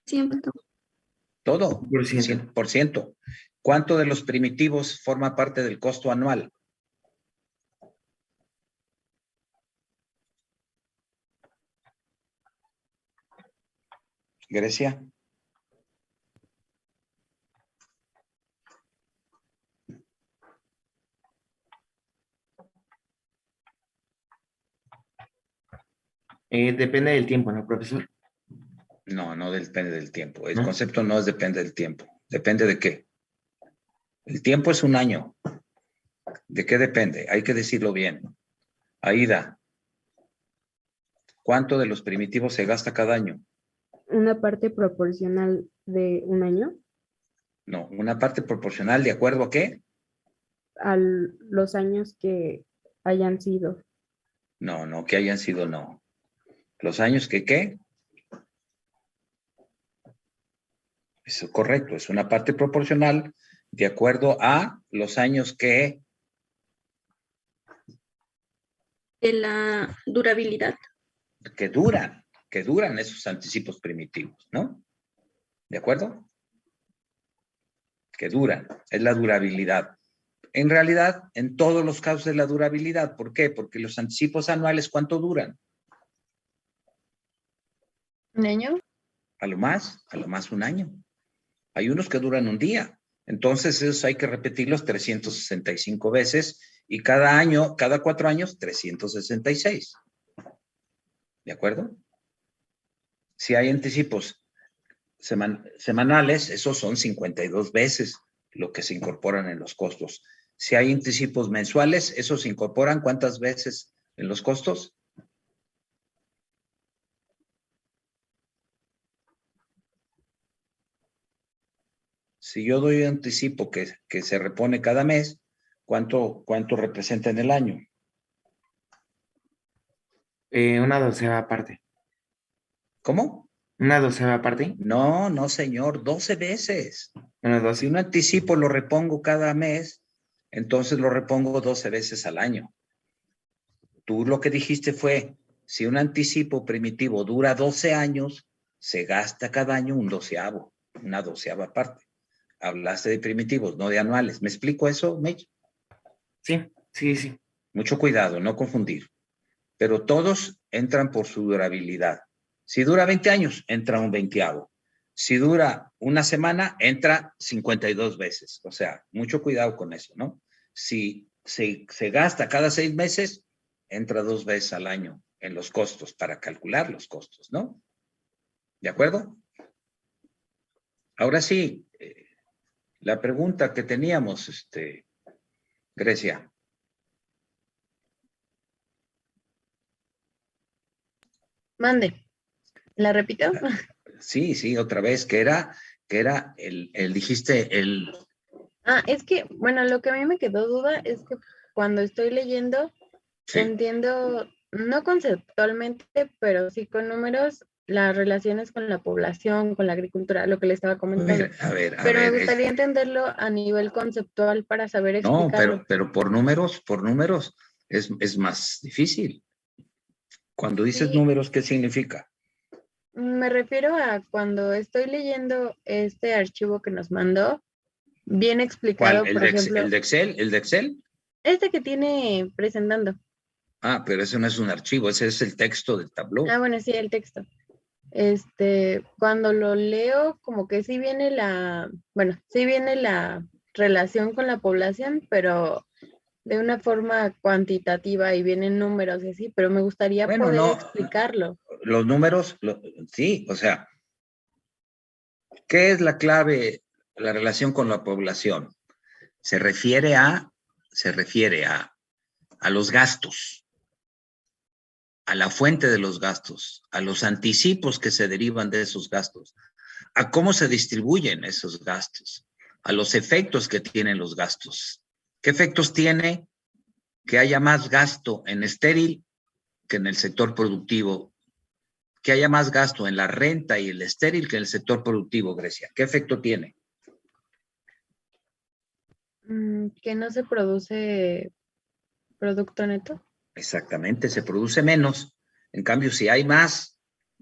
Speaker 3: 100%.
Speaker 1: Todo, 100%. ¿Cuánto de los primitivos forma parte del costo anual? Grecia.
Speaker 8: Depende del tiempo, ¿no, profesor?
Speaker 1: No depende del tiempo. El concepto no es depende del tiempo. ¿Depende de qué? El tiempo es un año. ¿De qué depende? Hay que decirlo bien. Aida, ¿cuánto de los primitivos se gasta cada año?
Speaker 11: ¿Una parte proporcional de un año?
Speaker 1: No, una parte proporcional ¿de acuerdo a qué?
Speaker 11: A los años que hayan sido.
Speaker 1: No, que hayan sido, no. ¿Los años que qué? Eso es correcto, es una parte proporcional de acuerdo a los años que...
Speaker 3: De la durabilidad.
Speaker 1: Que duran esos anticipos primitivos, ¿no? ¿De acuerdo? Que duran, es la durabilidad. En realidad, en todos los casos de la durabilidad, ¿por qué? Porque los anticipos anuales, ¿cuánto duran?
Speaker 3: ¿Un año?
Speaker 1: A lo más un año. Hay unos que duran un día. Entonces, esos hay que repetirlos 365 veces y cada año, cada 4 años, 366. ¿De acuerdo? Si hay anticipos semanales, esos son 52 veces lo que se incorporan en los costos. Si hay anticipos mensuales, ¿esos se incorporan cuántas veces en los costos? Si yo doy un anticipo que se repone cada mes, ¿cuánto representa en el año?
Speaker 8: Una doceava parte.
Speaker 1: ¿Cómo?
Speaker 8: ¿Una doceava parte?
Speaker 1: No, señor, 12 veces.
Speaker 8: Bueno, 12.
Speaker 1: Si un anticipo lo repongo cada mes, entonces lo repongo 12 veces al año. Tú lo que dijiste fue, si un anticipo primitivo dura 12 años, se gasta cada año una doceava parte. Hablaste de primitivos, no de anuales. ¿Me explico eso, Mitch?
Speaker 8: Sí.
Speaker 1: Mucho cuidado, no confundir. Pero todos entran por su durabilidad. Si dura 20 años, entra un 20avo. Si dura una semana, entra 52 veces. O sea, mucho cuidado con eso, ¿no? Si se gasta cada 6 meses, entra 2 veces al año en los costos para calcular los costos, ¿no? ¿De acuerdo? Ahora sí, la pregunta que teníamos, Grecia.
Speaker 3: Mande. ¿La repito?
Speaker 1: Sí, otra vez, que era dijiste el...
Speaker 16: Es que, bueno, lo que a mí me quedó duda es que cuando estoy leyendo, entiendo, no conceptualmente, pero sí con números, las relaciones con la población, con la agricultura, lo que le estaba comentando.
Speaker 1: A ver.
Speaker 16: Pero me gustaría entenderlo a nivel conceptual para saber explicarlo.
Speaker 1: No, pero por números es más difícil. Cuando dices
Speaker 16: Sí,
Speaker 1: números, ¿qué significa?
Speaker 16: me refiero a cuando estoy leyendo este archivo que nos mandó, bien
Speaker 1: ¿Cuál?
Speaker 16: explicado,
Speaker 1: ¿El
Speaker 16: por
Speaker 1: de,
Speaker 16: ejemplo,
Speaker 1: el de Excel? ¿El de Excel?
Speaker 16: este que tiene presentando.
Speaker 1: Ah, pero eso no es un archivo, ese es el texto del
Speaker 16: Ah,
Speaker 1: Tableau.
Speaker 16: bueno, sí, el texto. Cuando lo leo, como que sí viene sí viene la relación con la población, pero de una forma cuantitativa y vienen números y así, pero me gustaría
Speaker 1: Bueno,
Speaker 16: poder
Speaker 1: no,
Speaker 16: explicarlo.
Speaker 1: los números, sí, o sea, ¿qué es la clave, la relación con la población? Se refiere a los gastos, a la fuente de los gastos, a los anticipos que se derivan de esos gastos, a cómo se distribuyen esos gastos, a los efectos que tienen los gastos. ¿Qué efectos tiene que haya más gasto en estéril que en el sector productivo? Que haya más gasto en la renta y el estéril que en el sector productivo, Grecia. ¿Qué efecto tiene?
Speaker 16: Que no se produce producto neto.
Speaker 1: Exactamente, se produce menos. En cambio, si hay más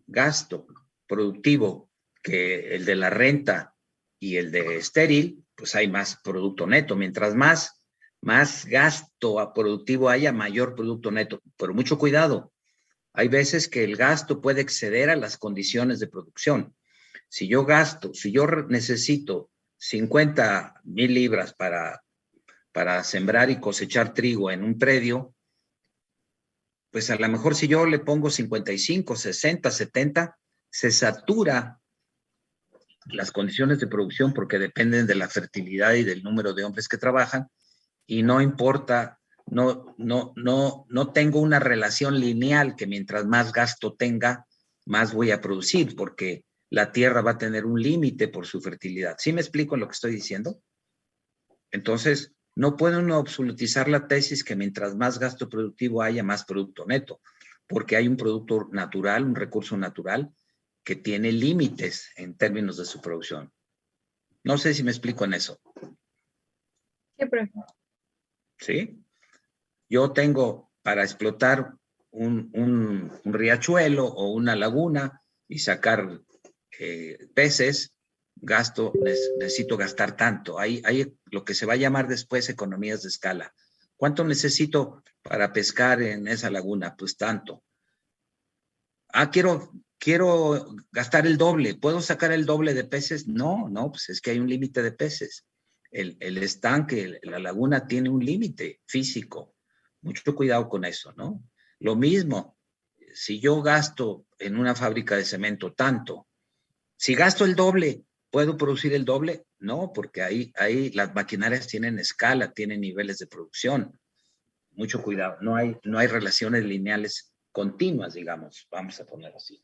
Speaker 1: gasto productivo que el de la renta y el de estéril, pues hay más producto neto. Mientras más gasto productivo haya, mayor producto neto. Pero mucho cuidado, hay veces que el gasto puede exceder a las condiciones de producción. Si yo necesito 50,000 libras para sembrar y cosechar trigo en un predio, pues a lo mejor si yo le pongo 55, 60, 70, se satura las condiciones de producción porque dependen de la fertilidad y del número de hombres que trabajan, y no importa, no tengo una relación lineal que mientras más gasto tenga, más voy a producir, porque la tierra va a tener un límite por su fertilidad. ¿Sí me explico en lo que estoy diciendo? Entonces, no puede uno absolutizar la tesis que mientras más gasto productivo haya, más producto neto, porque hay un producto natural, un recurso natural que tiene límites en términos de su producción. No sé si me explico en eso.
Speaker 16: Sí, profe.
Speaker 1: ¿Sí? Yo tengo para explotar un riachuelo o una laguna y sacar peces, necesito gastar tanto. Hay lo que se va a llamar después economías de escala. ¿Cuánto necesito para pescar en esa laguna? Pues tanto. Ah, quiero gastar el doble. ¿Puedo sacar el doble de peces? No, pues es que hay un límite de peces. El estanque, la laguna tiene un límite físico. Mucho cuidado con eso, ¿no? Lo mismo, si yo gasto en una fábrica de cemento tanto, si gasto el doble, ¿puedo producir el doble? No, porque ahí las maquinarias tienen escala, tienen niveles de producción. Mucho cuidado, no hay relaciones lineales continuas, digamos, vamos a poner así.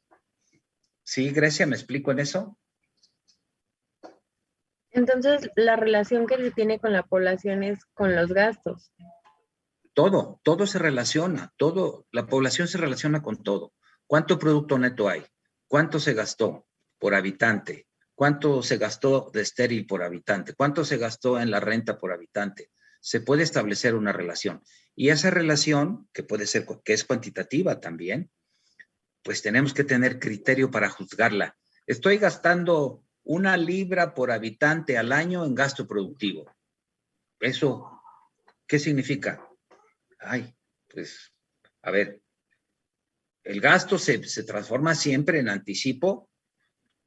Speaker 1: ¿Sí, Grecia, me explico en eso?
Speaker 16: Entonces, la relación que se tiene con la población es con los gastos.
Speaker 1: Todo se relaciona, la población se relaciona con todo. ¿Cuánto producto neto hay? ¿Cuánto se gastó por habitante? ¿Cuánto se gastó de estéril por habitante? ¿Cuánto se gastó en la renta por habitante? Se puede establecer una relación. Y esa relación, que puede ser, que es cuantitativa también, pues tenemos que tener criterio para juzgarla. Estoy gastando 1 libra por habitante al año en gasto productivo. ¿Eso qué significa? Ay, pues, a ver, el gasto se transforma siempre en anticipo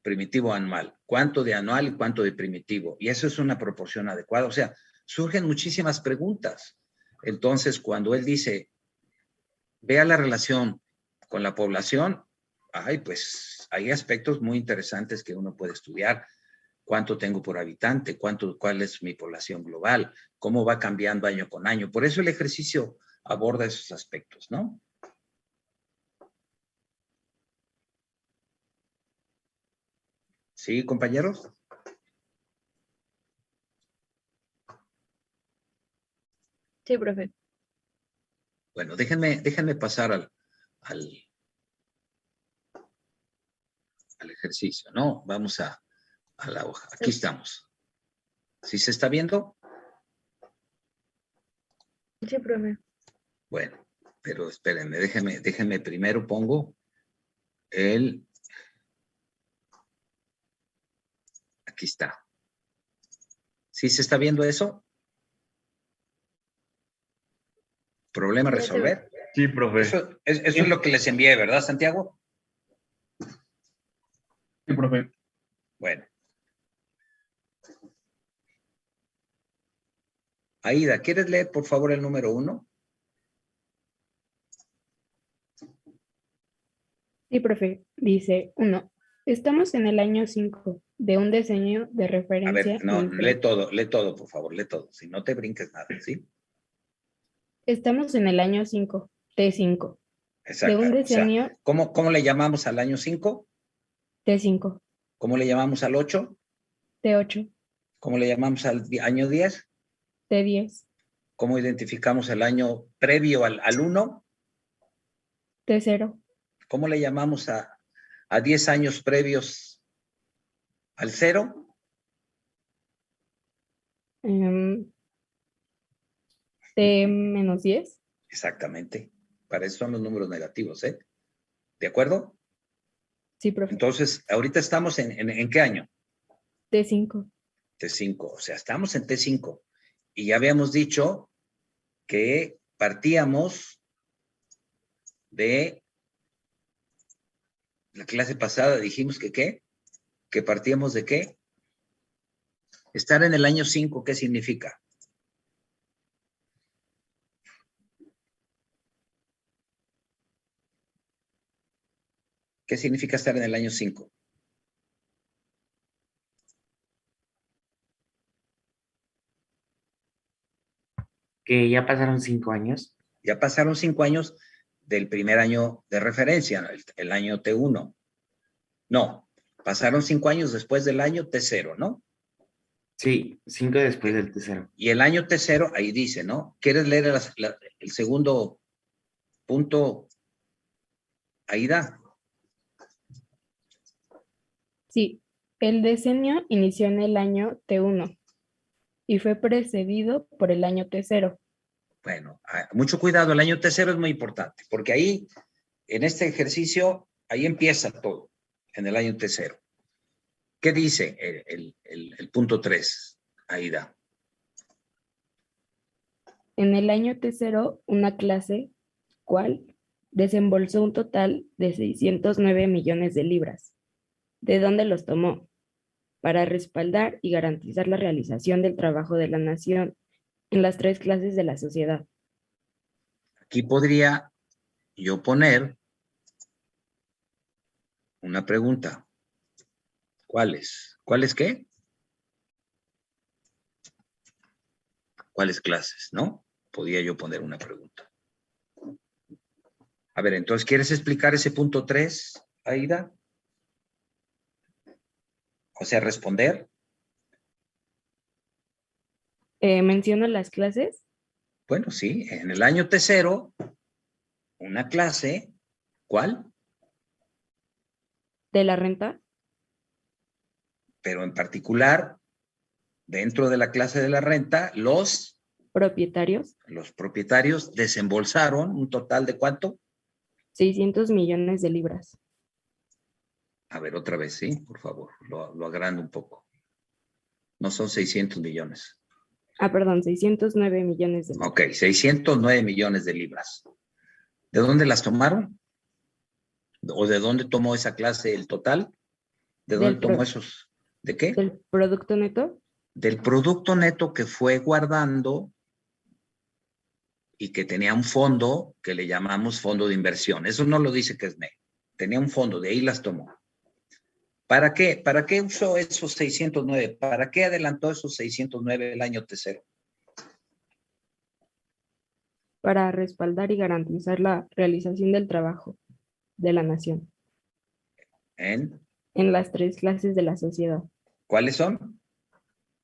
Speaker 1: primitivo anual. ¿Cuánto de anual y cuánto de primitivo? Y eso es una proporción adecuada. O sea, surgen muchísimas preguntas. Entonces, cuando él dice, vea la relación con la población, pues hay aspectos muy interesantes que uno puede estudiar. ¿Cuánto tengo por habitante? ¿Cuál es mi población global? ¿Cómo va cambiando año con año? Por eso el ejercicio aborda esos aspectos, ¿no? ¿Sí, compañeros?
Speaker 16: Sí, profe.
Speaker 1: Bueno, déjenme pasar al ejercicio, ¿no? Vamos a la hoja. Aquí estamos. ¿Sí se está viendo?
Speaker 16: Sí, profe.
Speaker 1: Bueno, Pero espérenme, déjenme primero pongo el... Aquí está. ¿Sí se está viendo eso? ¿Problema a resolver?
Speaker 4: Sí, profe.
Speaker 1: Eso es lo que les envié, ¿verdad, Santiago?
Speaker 4: Sí, profe.
Speaker 1: Bueno. Aida, ¿quieres leer, por favor, el número 1?
Speaker 11: Sí, profe. Dice 1. Estamos en el año 5 de un diseño de
Speaker 1: A
Speaker 11: referencia.
Speaker 1: ver, no, lee todo, por favor, lee todo. Si no te brinques nada, ¿sí?
Speaker 11: Estamos en el año 5, T5,
Speaker 1: Exacto.
Speaker 11: de un
Speaker 1: O sea,
Speaker 11: diseño
Speaker 1: ¿cómo le llamamos al año 5?
Speaker 11: T5,
Speaker 1: ¿Cómo le llamamos al 8?
Speaker 11: T8,
Speaker 1: ¿Cómo le llamamos al año 10?
Speaker 11: T10,
Speaker 1: ¿Cómo identificamos el año previo al 1?
Speaker 11: T0,
Speaker 1: ¿Cómo le llamamos a 10 años previos al 0?
Speaker 11: T-10.
Speaker 1: Exactamente. Para eso son los números negativos, ¿eh? ¿De acuerdo?
Speaker 11: Sí, profe.
Speaker 1: Entonces, ahorita estamos ¿en qué año?
Speaker 11: T5.
Speaker 1: T5. O sea, estamos en T5. Y ya habíamos dicho que partíamos de la clase pasada, dijimos que ¿qué? Que partíamos de ¿qué? Estar en el año 5, ¿qué significa? ¿Qué significa estar en el año 5?
Speaker 8: Que ya pasaron 5 años.
Speaker 1: Ya pasaron 5 años del primer año de referencia, ¿no? El año T1. No, pasaron 5 años después del año T0, ¿no?
Speaker 8: Sí, 5 después del T0.
Speaker 1: Y el año T0, ahí dice, ¿no? ¿Quieres leer el segundo punto, Aida?
Speaker 11: Sí, el diseño inició en el año T1 y fue precedido por el año T0.
Speaker 1: Bueno, mucho cuidado, el año T0 es muy importante, porque ahí, en este ejercicio, ahí empieza todo, en el año T0. ¿Qué dice el punto 3, Aida?
Speaker 11: En el año T0, una clase, ¿cuál? Desembolsó un total de 609 millones de libras. ¿De dónde los tomó? Para respaldar y garantizar la realización del trabajo de la nación en las 3 clases de la sociedad.
Speaker 1: Aquí podría yo poner una pregunta. ¿Cuáles? ¿Cuáles qué? ¿Cuáles clases? ¿No? Podría yo poner una pregunta. A ver, entonces, ¿quieres explicar ese punto 3, Aida? O sea, responder.
Speaker 11: ¿Menciono las clases?
Speaker 1: Bueno, sí, en el año T0, una clase, ¿cuál?
Speaker 11: ¿De la renta?
Speaker 1: Pero en particular, dentro de la clase de la renta, los
Speaker 11: propietarios
Speaker 1: desembolsaron un total de ¿cuánto?
Speaker 11: 600 millones de libras.
Speaker 1: A ver, otra vez, sí, por favor, lo agrando un poco. No son 600 millones.
Speaker 11: Perdón, 609 millones de libras.
Speaker 1: Ok, 609 millones de libras. ¿De dónde las tomaron? ¿O de dónde tomó esa clase el total? ¿De dónde tomó esos? ¿De qué?
Speaker 11: ¿Del producto neto?
Speaker 1: Del producto neto que fue guardando y que tenía un fondo que le llamamos fondo de inversión. Eso no lo dice Kesney. Tenía un fondo, de ahí las tomó. ¿Para qué? ¿Para qué usó esos 609? ¿Para qué adelantó esos 609 el año T0?
Speaker 11: Para respaldar y garantizar la realización del trabajo de la nación.
Speaker 1: ¿En
Speaker 11: las 3 clases de la sociedad.
Speaker 1: ¿Cuáles son?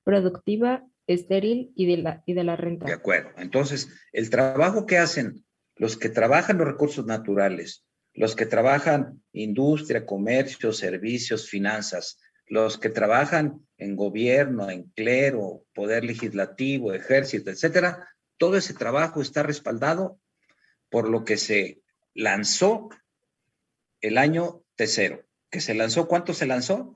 Speaker 11: Productiva, estéril y de la renta.
Speaker 1: De acuerdo. Entonces, el trabajo que hacen los que trabajan los recursos naturales, los que trabajan industria, comercio, servicios, finanzas, los que trabajan en gobierno, en clero, poder legislativo, ejército, etcétera, todo ese trabajo está respaldado por lo que se lanzó el año T0. ¿Que se lanzó? ¿Cuánto se lanzó?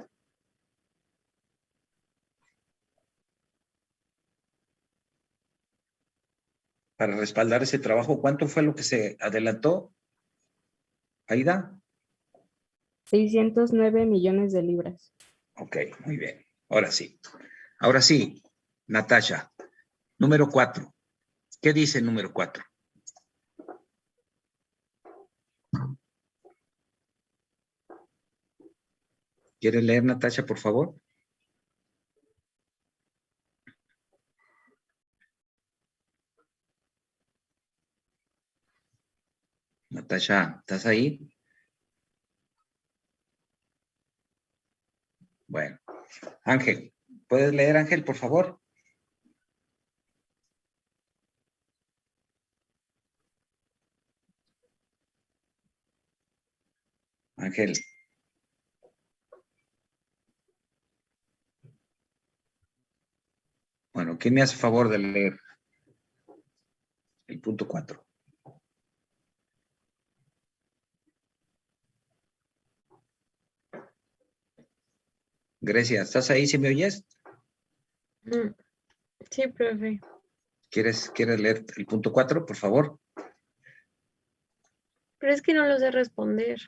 Speaker 1: Para respaldar ese trabajo, ¿cuánto fue lo que se adelantó? Aida.
Speaker 11: 609 millones de libras.
Speaker 1: Ok, muy bien. Ahora sí. Ahora sí, Natasha. Número 4. ¿Qué dice el número 4? ¿Quieres leer, Natasha, por favor? Natasha, ¿estás ahí? Bueno. Ángel, ¿puedes leer, Ángel, por favor? Ángel. Bueno, ¿quién me hace favor de leer el punto 4? Grecia, ¿estás ahí? ¿Sí me oyes?
Speaker 16: Sí, profe.
Speaker 1: ¿Quieres leer el punto 4, por favor?
Speaker 16: Pero es que no lo sé responder.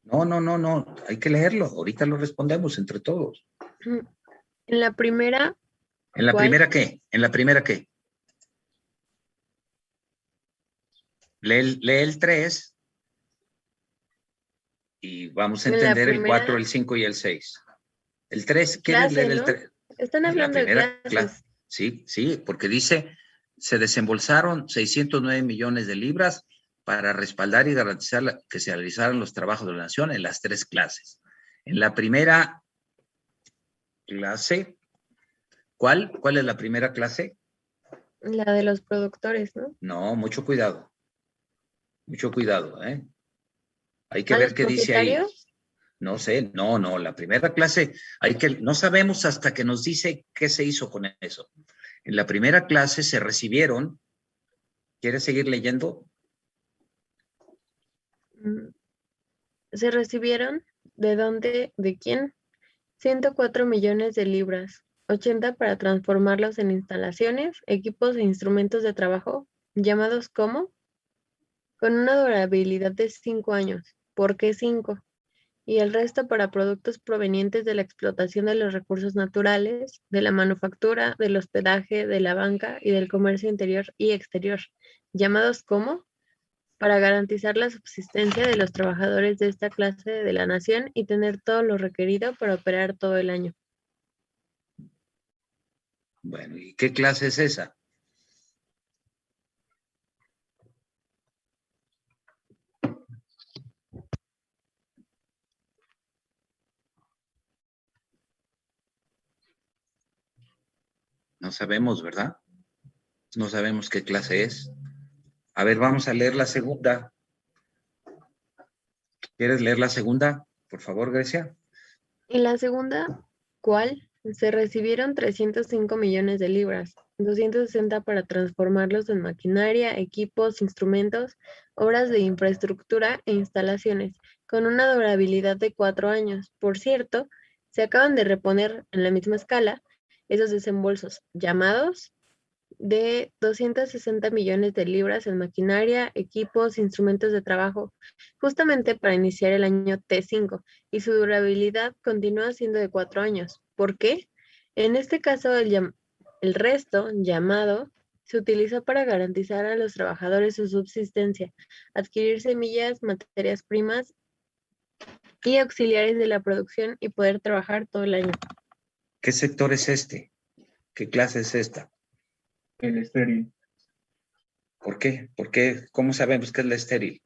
Speaker 1: No. Hay que leerlo. Ahorita lo respondemos entre todos.
Speaker 16: En la primera.
Speaker 1: ¿En la
Speaker 16: ¿cuál?
Speaker 1: primera qué? ¿En la primera qué? Lee el 3 y vamos a
Speaker 16: En la
Speaker 1: entender el 4,
Speaker 16: primera
Speaker 1: el 5 y el 6. El 3, ¿quieres
Speaker 16: clase,
Speaker 1: leer el
Speaker 16: ¿no?
Speaker 1: 3?
Speaker 16: Están
Speaker 1: En la
Speaker 16: hablando de
Speaker 1: primera
Speaker 16: clases.
Speaker 1: clase. Sí, porque dice, se desembolsaron 609 millones de libras para respaldar y garantizar que se realizaran los trabajos de la nación en las 3 clases. En la primera clase, ¿cuál es la primera clase?
Speaker 16: La de los productores, ¿no?
Speaker 1: No, mucho cuidado. Mucho cuidado, ¿eh? Hay que
Speaker 16: ¿A
Speaker 1: ver
Speaker 16: los
Speaker 1: qué dice ahí.
Speaker 16: propietarios?
Speaker 1: No sé, no, la primera clase, no sabemos hasta que nos dice qué se hizo con eso. En la primera clase se recibieron, ¿quieres seguir leyendo?
Speaker 16: ¿Se recibieron? ¿De dónde? ¿De quién? 104 millones de libras, 80 para transformarlos en instalaciones, equipos e instrumentos de trabajo, llamados como, con una durabilidad de 5 años. ¿Por qué 5? Y el resto para productos provenientes de la explotación de los recursos naturales, de la manufactura, del hospedaje, de la banca y del comercio interior y exterior, llamados como, para garantizar la subsistencia de los trabajadores de esta clase de la nación y tener todo lo requerido para operar todo el año.
Speaker 1: Bueno, ¿y qué clase es esa? No sabemos, ¿verdad? No sabemos qué clase es. A ver, vamos a leer la segunda. ¿Quieres leer la segunda? Por favor, Grecia.
Speaker 16: En la segunda, ¿cuál? Se recibieron 305 millones de libras, 260 para transformarlos en maquinaria, equipos, instrumentos, obras de infraestructura e instalaciones, con una durabilidad de 4 años. Por cierto, se acaban de reponer en la misma escala esos desembolsos llamados de 260 millones de libras en maquinaria, equipos, instrumentos de trabajo, justamente para iniciar el año T5, y su durabilidad continúa siendo de 4 años. ¿Por qué? En este caso, el resto, llamado, se utiliza para garantizar a los trabajadores su subsistencia, adquirir semillas, materias primas y auxiliares de la producción y poder trabajar todo el año.
Speaker 1: ¿Qué sector es este? ¿Qué clase es esta?
Speaker 4: El estéril.
Speaker 1: ¿Por qué? ¿Por qué? ¿Cómo sabemos que es la estéril?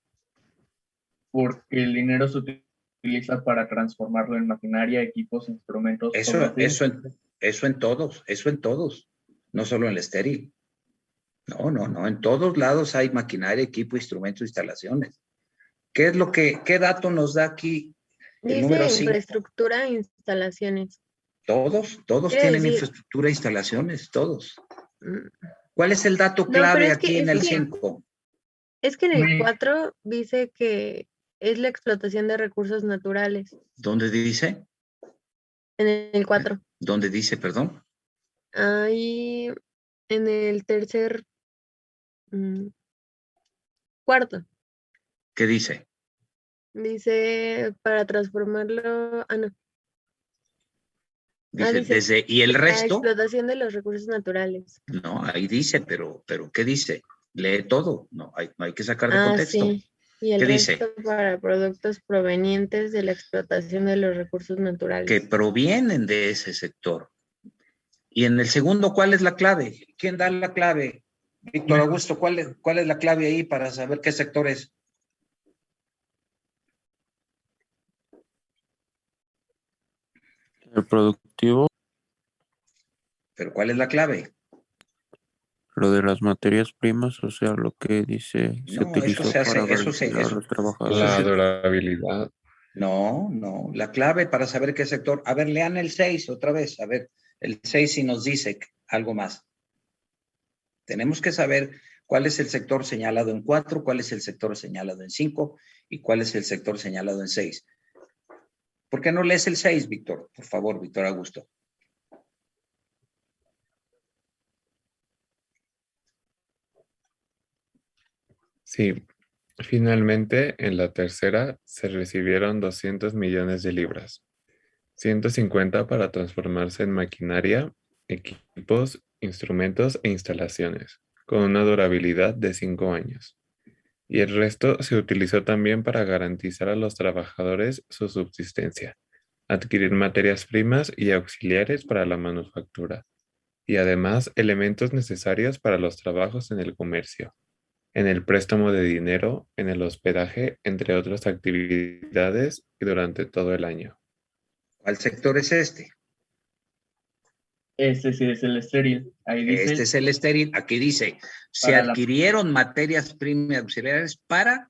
Speaker 4: Porque el dinero se utiliza para transformarlo en maquinaria, equipos, instrumentos.
Speaker 1: Eso en todos, no solo en la estéril. No, en todos lados hay maquinaria, equipo, instrumentos, instalaciones. ¿Qué dato nos da aquí el número
Speaker 16: Dice
Speaker 1: 5?
Speaker 16: infraestructura e instalaciones.
Speaker 1: Todos
Speaker 16: Quiere
Speaker 1: tienen
Speaker 16: decir-
Speaker 1: infraestructura e instalaciones, todos. ¿Cuál es el dato
Speaker 16: No, pero
Speaker 1: clave
Speaker 16: es que-
Speaker 1: aquí en
Speaker 16: es
Speaker 1: el
Speaker 16: que-
Speaker 1: 5?
Speaker 16: Es que en el
Speaker 4: Me-
Speaker 16: 4 dice que es la explotación de recursos naturales.
Speaker 1: ¿Dónde dice?
Speaker 16: En el 4.
Speaker 1: ¿Dónde dice, perdón?
Speaker 16: Ahí en el tercer cuarto.
Speaker 1: ¿Qué dice?
Speaker 16: Dice para transformarlo. Ah, no.
Speaker 1: Dice,
Speaker 16: Dice
Speaker 1: desde, ¿y el
Speaker 16: la
Speaker 1: resto?
Speaker 16: explotación de los recursos naturales.
Speaker 1: No, ahí dice, pero ¿qué dice? Lee todo, no hay que sacar de
Speaker 16: Ah,
Speaker 1: contexto.
Speaker 16: sí. Y el
Speaker 1: ¿Qué
Speaker 16: resto
Speaker 1: dice?
Speaker 16: para productos provenientes de la explotación de los recursos
Speaker 1: Que
Speaker 16: naturales.
Speaker 1: provienen de ese sector. Y en el segundo, ¿cuál es la clave? ¿Quién da la clave? Víctor Augusto, ¿cuál es la clave ahí para saber qué sector es?
Speaker 10: El productivo,
Speaker 1: ¿Pero cuál es la clave?
Speaker 10: lo de las materias primas, o sea, lo que dice se
Speaker 1: No, eso
Speaker 10: utilizó
Speaker 1: se
Speaker 10: para
Speaker 1: hace,
Speaker 10: garantizar a los
Speaker 1: eso
Speaker 10: trabajadores.
Speaker 6: La
Speaker 1: se,
Speaker 6: durabilidad.
Speaker 1: no, la clave para saber qué sector. A ver, lean el 6 otra vez. A ver, el 6 si nos dice algo más. Tenemos que saber cuál es el sector señalado en 4, cuál es el sector señalado en 5 y cuál es el sector señalado en 6. ¿Por qué no lees el 6, Víctor? Por favor, Víctor Augusto.
Speaker 6: Sí, finalmente en la tercera se recibieron 200 millones de libras, 150 para transformarse en maquinaria, equipos, instrumentos e instalaciones, con una durabilidad de 5 años. Y el resto se utilizó también para garantizar a los trabajadores su subsistencia, adquirir materias primas y auxiliares para la manufactura, y además elementos necesarios para los trabajos en el comercio, en el préstamo de dinero, en el hospedaje, entre otras actividades y durante todo el año.
Speaker 1: ¿Cuál sector es este?
Speaker 4: Este sí es el estéril. Ahí dice
Speaker 1: Este es el estéril. Aquí dice, se
Speaker 4: Para la-
Speaker 1: adquirieron materias primas auxiliares para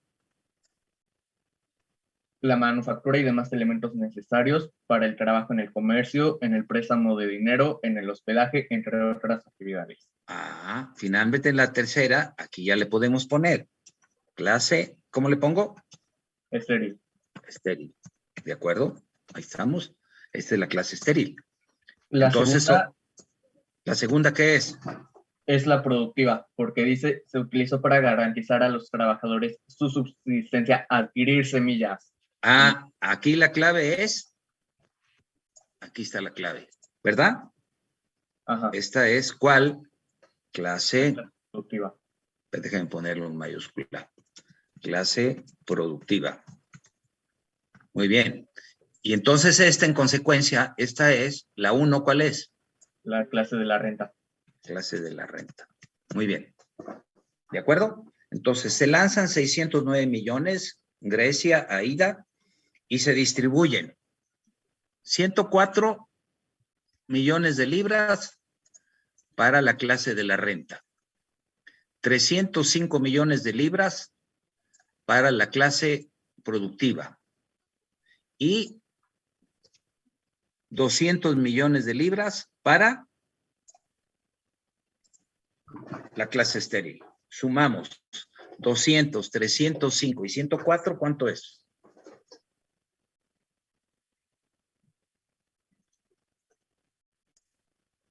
Speaker 4: la manufactura y demás elementos necesarios para el trabajo en el comercio, en el préstamo de dinero, en el hospedaje, entre otras actividades.
Speaker 1: finalmente en la tercera, aquí ya le podemos poner clase, ¿cómo le pongo?
Speaker 4: Estéril.
Speaker 1: Estéril. ¿De acuerdo? Ahí estamos. Esta es la clase estéril.
Speaker 4: La
Speaker 1: Entonces,
Speaker 4: segunda
Speaker 1: ¿la segunda qué es?
Speaker 4: es la productiva, porque dice se utilizó para garantizar a los trabajadores su subsistencia, adquirir semillas.
Speaker 1: Aquí la clave es, aquí está la clave, ¿verdad?
Speaker 4: Ajá.
Speaker 1: Esta es ¿cuál? Clase
Speaker 4: productiva.
Speaker 1: Déjenme ponerlo en mayúscula. Clase productiva. Muy bien. Y entonces en consecuencia, esta es la 1, ¿cuál es?
Speaker 4: La clase de la renta.
Speaker 1: Clase de la renta. Muy bien. ¿De acuerdo? Entonces, se lanzan 609 millones, Grecia, AIDA, y se distribuyen 104 millones de libras para la clase de la renta, 305 millones de libras para la clase productiva y 200 millones de libras para la clase estéril. Sumamos 200, 305 y 104, ¿cuánto es?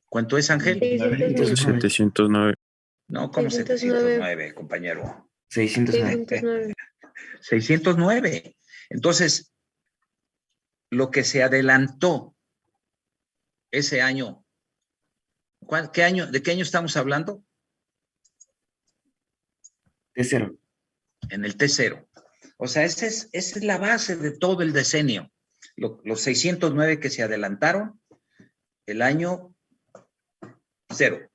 Speaker 1: ¿Cuánto es, Ángel?
Speaker 10: 709.
Speaker 1: No, como 709, compañero.
Speaker 8: 609.
Speaker 1: 609. Entonces, lo que se adelantó ese año, ¿qué año? ¿De qué año estamos hablando?
Speaker 8: T0.
Speaker 1: En el T0. O sea, esa es la base de todo el decenio. Los 609 que se adelantaron el año 0.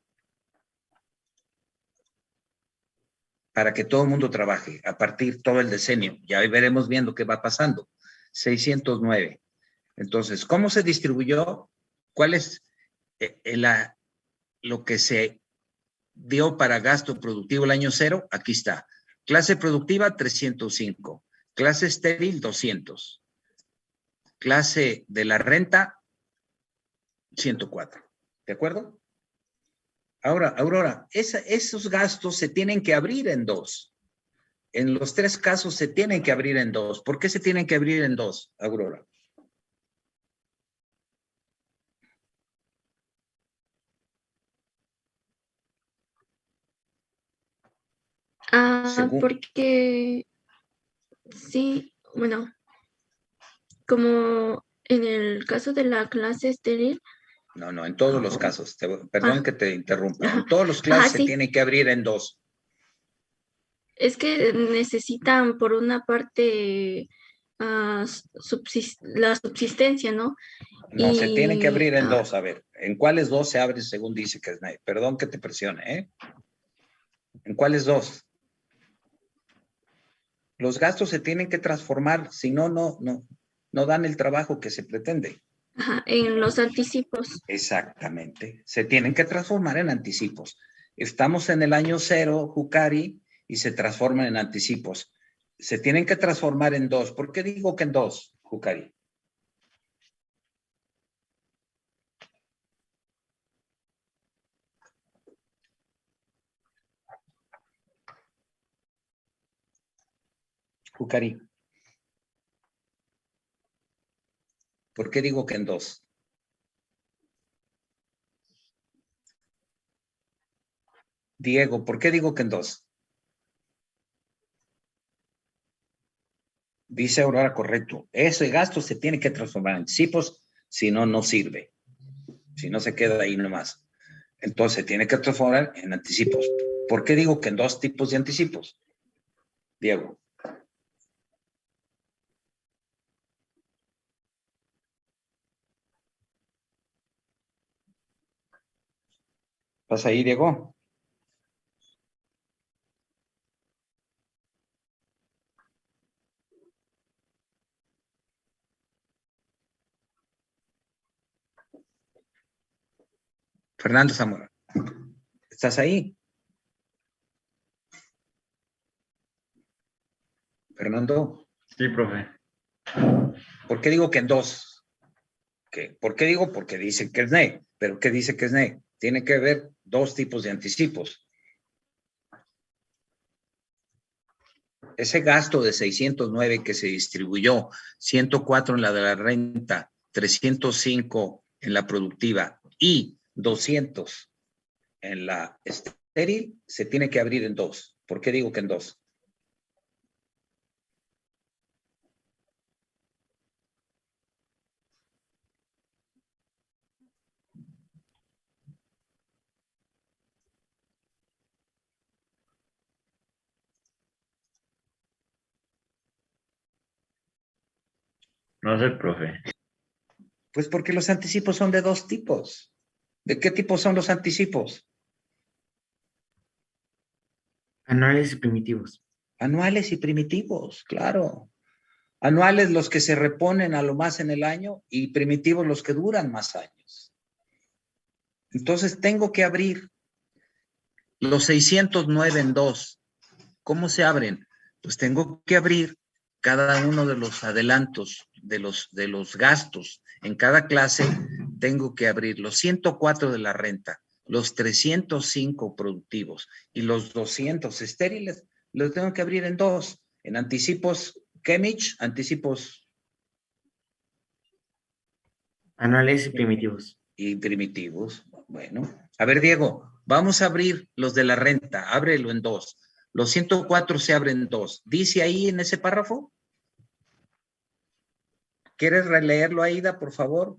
Speaker 1: Para que todo el mundo trabaje a partir todo el decenio. Ya veremos viendo qué va pasando. 609. Entonces, ¿cómo se distribuyó? ¿Cuál es lo que se dio para gasto productivo el año 0? Aquí está. Clase productiva, 305. Clase estéril, 200. Clase de la renta, 104. ¿De acuerdo? Ahora, Aurora, esos gastos se tienen que abrir en 2. En los tres casos se tienen que abrir en dos. ¿Por qué se tienen que abrir en dos, Aurora?
Speaker 3: Porque sí, bueno, como en el caso de la clase estéril.
Speaker 1: No, en todos los casos. Perdón que te interrumpa. En todos los casos se
Speaker 3: sí.
Speaker 1: tienen que abrir en dos.
Speaker 3: Es que necesitan, por una parte, la subsistencia, ¿no?
Speaker 1: No, se tienen que abrir en dos. A ver, ¿en cuáles dos se abre según dice Kesney? Perdón que te presione, ¿eh? ¿En cuáles dos? Los gastos se tienen que transformar, si no, no dan el trabajo que se pretende.
Speaker 3: Ajá, en los anticipos.
Speaker 1: Exactamente. Se tienen que transformar en anticipos. Estamos en el año 0, Jucari, y se transforman en anticipos. Se tienen que transformar en dos. ¿Por qué digo que en dos, Jucari? Jucari. ¿Por qué digo que en dos? Diego, ¿por qué digo que en dos? Dice Aurora, correcto. Ese gasto se tiene que transformar en anticipos, si no, no sirve. Si no, se queda ahí nomás. Entonces, se tiene que transformar en anticipos. ¿Por qué digo que en dos tipos de anticipos? Diego. ¿Vas ahí, Diego? Fernando Zamora, ¿estás ahí? Fernando.
Speaker 8: Sí, profe.
Speaker 1: ¿Por qué digo que en dos? ¿Por qué digo? Porque dice que es NE. ¿Pero qué dice que es NE? Tiene que haber dos tipos de anticipos. Ese gasto de 609 que se distribuyó, 104 en la de la renta, 305 en la productiva y 200 en la estéril, se tiene que abrir en dos. ¿Por qué digo que en dos?
Speaker 8: No sé, profe.
Speaker 1: Pues porque los anticipos son de dos tipos. ¿De qué tipo son los anticipos?
Speaker 8: Anuales y primitivos.
Speaker 1: Anuales y primitivos, claro. Anuales los que se reponen a lo más en el año y primitivos los que duran más años. Entonces tengo que abrir los 609 en dos. ¿Cómo se abren? Pues tengo que abrir cada uno de los adelantos, de los gastos. En cada clase tengo que abrir los 104 de la renta, los 305 productivos y los 200 estériles. Los tengo que abrir en dos. En anticipos, Kemich, anticipos.
Speaker 8: Anuales y primitivos.
Speaker 1: Y primitivos. Bueno. A ver, Diego, vamos a abrir los de la renta. Ábrelo en dos. Los 104 se abren en dos. ¿Dice ahí en ese párrafo? ¿Quieres releerlo, Aida, por favor?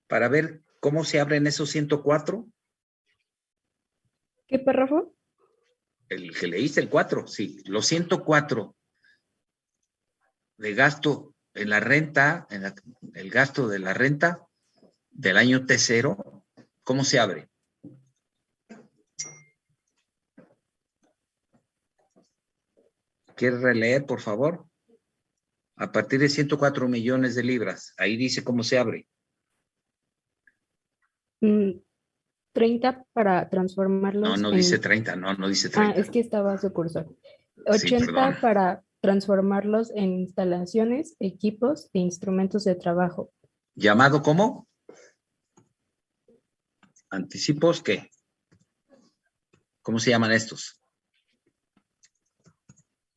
Speaker 1: Para ver cómo se abren esos 104.
Speaker 11: ¿Qué párrafo?
Speaker 1: El que leíste, el 4, sí. Los 104 de gasto en la renta, el gasto de la renta del año T0, ¿cómo se abre? ¿Quieres releer, por favor? A partir de 104 millones de libras. Ahí dice cómo se abre.
Speaker 11: 30 para transformarlos
Speaker 1: No
Speaker 11: en...
Speaker 1: dice 30, no dice 30.
Speaker 11: es que estaba su curso.
Speaker 1: Sí,
Speaker 11: 80 para transformarlos en instalaciones, equipos e instrumentos de trabajo.
Speaker 1: ¿Llamado cómo? ¿Anticipos qué? ¿Cómo se llaman estos?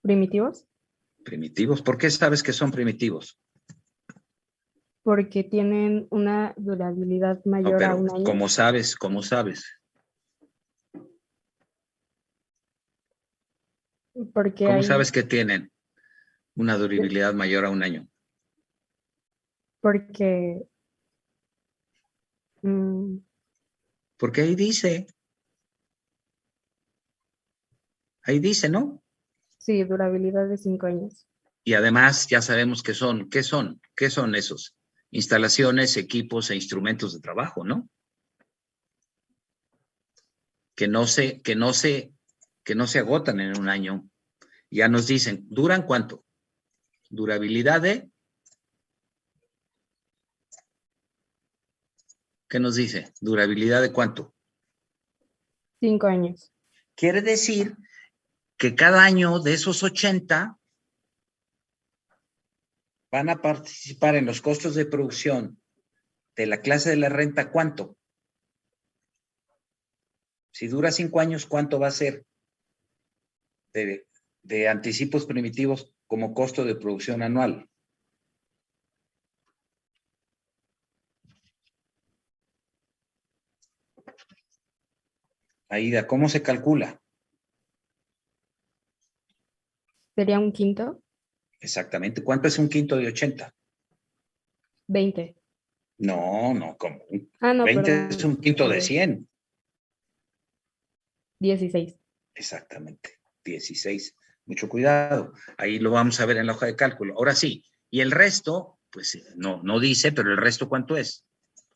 Speaker 11: ¿Primitivos?
Speaker 1: Primitivos. ¿Por qué sabes que son primitivos?
Speaker 11: Porque tienen una durabilidad
Speaker 1: No,
Speaker 11: mayor a
Speaker 1: pero
Speaker 11: un año.
Speaker 1: ¿cómo sabes? ¿Cómo sabes?
Speaker 11: Porque
Speaker 1: ¿Cómo
Speaker 11: hay,
Speaker 1: sabes que tienen una durabilidad mayor a un año?
Speaker 11: porque
Speaker 1: Porque ahí dice, ¿no?
Speaker 11: sí, durabilidad de 5 años.
Speaker 1: Y además ya sabemos qué son esos? Instalaciones, equipos e instrumentos de trabajo, ¿no? Que no se agotan en un año. Ya nos dicen, ¿duran cuánto? Durabilidad de, ¿qué nos dice? Durabilidad de cuánto.
Speaker 11: 5 años.
Speaker 1: Quiere decir que cada año de esos 80 van a participar en los costos de producción de la clase de la renta, ¿cuánto? Si dura 5 años, ¿cuánto va a ser de anticipos primitivos como costo de producción anual? Aida, ¿cómo se calcula?
Speaker 11: ¿Sería un quinto?
Speaker 1: Exactamente. ¿Cuánto es un quinto de 80?
Speaker 11: 20.
Speaker 1: No, como
Speaker 11: No,
Speaker 1: 20
Speaker 11: perdón.
Speaker 1: es un quinto de 100.
Speaker 11: 16.
Speaker 1: Exactamente, 16. Mucho cuidado. Ahí lo vamos a ver en la hoja de cálculo. Ahora sí, y el resto, pues no dice, pero el resto, ¿cuánto es?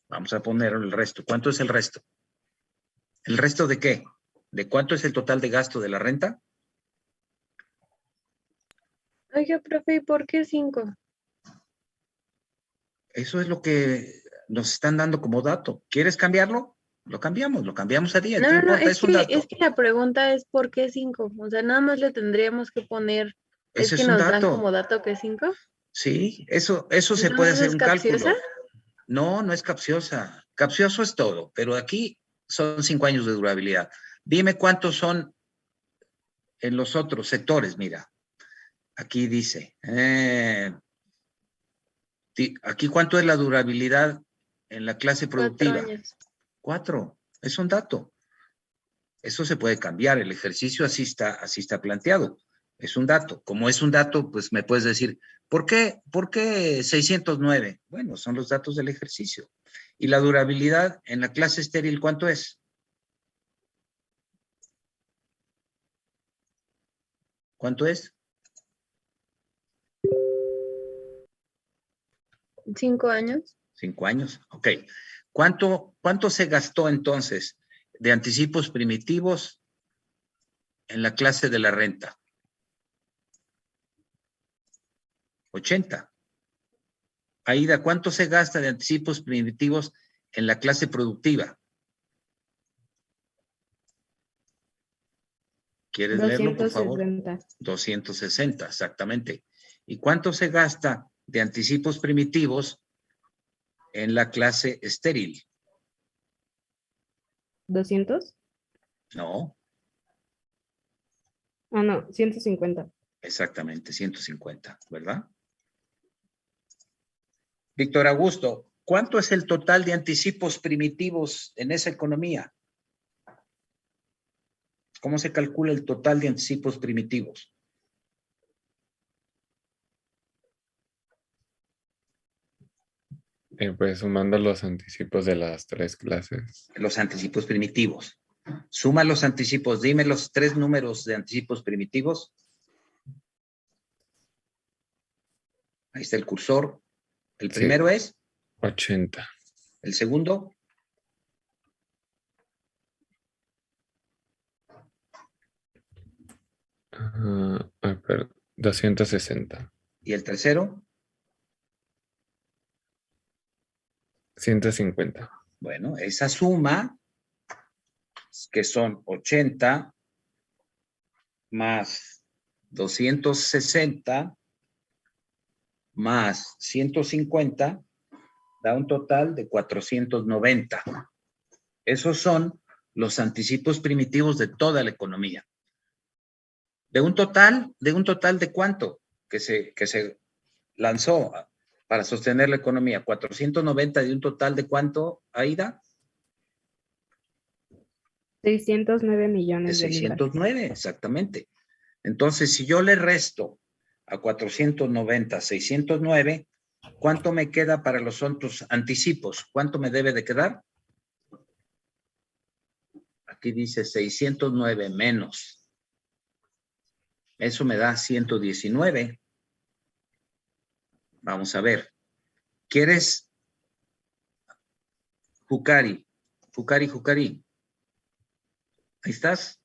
Speaker 1: Vamos a poner el resto. ¿Cuánto es el resto? ¿El resto de qué? ¿De cuánto es el total de gasto de la renta?
Speaker 16: Oiga, profe, ¿y por qué 5?
Speaker 1: Eso es lo que nos están dando como dato. ¿Quieres cambiarlo? Lo cambiamos a 10, no importa, es un dato.
Speaker 16: Es que la pregunta es ¿por qué 5? O sea, nada más le tendríamos que poner,
Speaker 1: Ese
Speaker 16: es que
Speaker 1: es un
Speaker 16: nos dan
Speaker 1: dato.
Speaker 16: como dato que 5.
Speaker 1: Sí, eso se puede
Speaker 16: ¿Entonces
Speaker 1: hacer
Speaker 16: es
Speaker 1: un
Speaker 16: capciosa?
Speaker 1: cálculo. No es capciosa. Capcioso es todo, pero aquí son 5 años de durabilidad. Dime cuántos son en los otros sectores, mira. Aquí dice, aquí cuánto es la durabilidad en la clase
Speaker 16: 4
Speaker 1: productiva.
Speaker 16: años.
Speaker 1: 4, es un dato. Eso se puede cambiar, el ejercicio así está planteado. Es un dato. Como es un dato, pues me puedes decir, ¿por qué 609? Bueno, son los datos del ejercicio. ¿Y la durabilidad en la clase estéril cuánto es? ¿Cuánto es?
Speaker 16: 5 años.
Speaker 1: 5 años, ok. ¿Cuánto se gastó entonces de anticipos primitivos en la clase de la renta? 80. Aida, ¿cuánto se gasta de anticipos primitivos en la clase productiva? ¿Quieres leerlo, por favor? 260, exactamente. ¿Y cuánto se gasta de anticipos primitivos en la clase estéril?
Speaker 11: 200.
Speaker 1: No,
Speaker 11: No, 150.
Speaker 1: exactamente, 150, ¿verdad? Víctor Augusto, ¿cuánto es el total de anticipos primitivos en esa economía? ¿Cómo se calcula el total de anticipos primitivos?
Speaker 6: Pues sumando los anticipos de las 3 clases.
Speaker 1: Los anticipos primitivos. Suma los anticipos. Dime los 3 números de anticipos primitivos. Ahí está el cursor. El primero es
Speaker 6: 80.
Speaker 1: El segundo.
Speaker 6: Perdón, 260.
Speaker 1: ¿Y el tercero?
Speaker 6: 150.
Speaker 1: Bueno, esa suma, que son 80 más 260 más 150, da un total de 490. Esos son los anticipos primitivos de toda la economía. ¿De un total de cuánto que se lanzó para sostener la economía? 490 de un total de cuánto, Aida?
Speaker 11: 609
Speaker 1: De
Speaker 11: millones de libras.
Speaker 1: 609, exactamente. Entonces, si yo le resto a 490, 609, ¿cuánto me queda para los otros anticipos? ¿Cuánto me debe de quedar? Aquí dice 609 menos. Eso me da 119. Vamos a ver. ¿Quieres? Jucari. Ahí estás.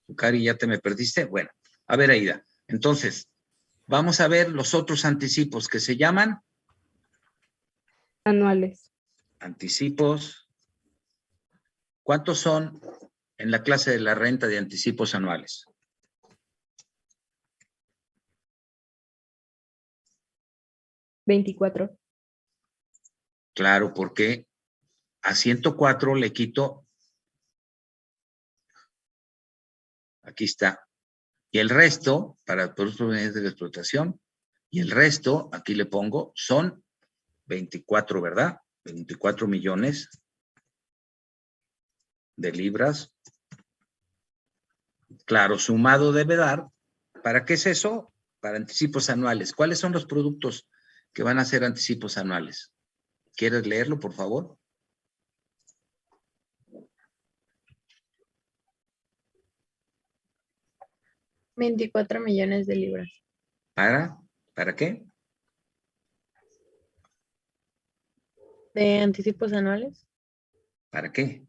Speaker 1: Jucari, ¿ya te me perdiste? Bueno, a ver, Aida. Entonces, vamos a ver los otros anticipos que se llaman
Speaker 11: Anuales.
Speaker 1: anticipos. ¿Cuántos son en la clase de la renta de anticipos anuales?
Speaker 11: $24.
Speaker 1: Claro, porque a 104 le quito, aquí está, y el resto, para productos provenientes de la explotación, y el resto, aquí le pongo, son 24, ¿verdad? 24 millones de libras. Claro, sumado debe dar. ¿Para qué es eso? Para anticipos anuales. ¿Cuáles son los productos que van a ser anticipos anuales? ¿Quieres leerlo, por favor?
Speaker 16: $24 millones de libras.
Speaker 1: ¿Para qué?
Speaker 16: ¿De anticipos anuales?
Speaker 1: ¿Para qué?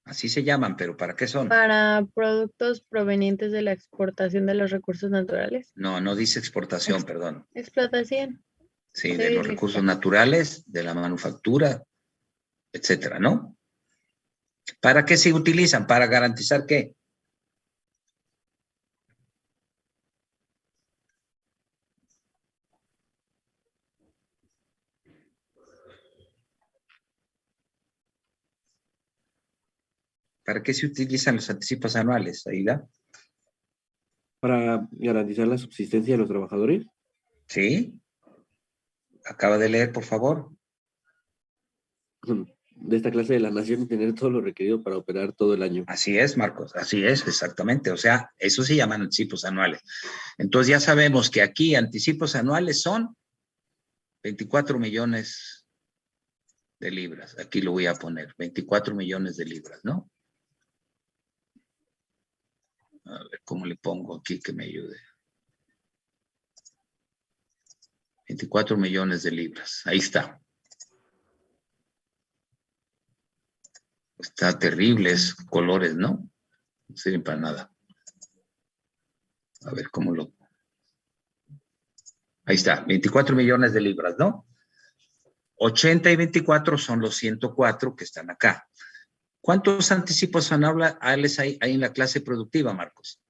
Speaker 1: Así se llaman, pero ¿para qué son?
Speaker 16: Para productos provenientes de la exportación de los recursos naturales.
Speaker 1: No, no dice exportación, perdón.
Speaker 16: Explotación.
Speaker 1: Sí, de los recursos naturales, de la manufactura, etcétera, ¿no? ¿Para qué se utilizan? ¿Para garantizar qué? ¿Para qué se utilizan los anticipos anuales, Aida?
Speaker 12: Para garantizar la subsistencia de los trabajadores.
Speaker 1: Sí. Acaba de leer, por favor.
Speaker 12: De esta clase de la nación y tener todo lo requerido para operar todo el año.
Speaker 1: Así es, Marcos, así es, exactamente. O sea, eso se llaman anticipos anuales. Entonces ya sabemos que aquí anticipos anuales son 24 millones de libras. Aquí lo voy a poner, 24 millones de libras, ¿no? A ver cómo le pongo aquí que me ayude. 24 millones de libras, ahí está. Está terribles colores, ¿no? No sirven para nada. A ver cómo lo... Ahí está, 24 millones de libras, ¿no? 80 y 24 son los 104 que están acá. ¿Cuántos anticipos anuales hay en la clase productiva, Marcos?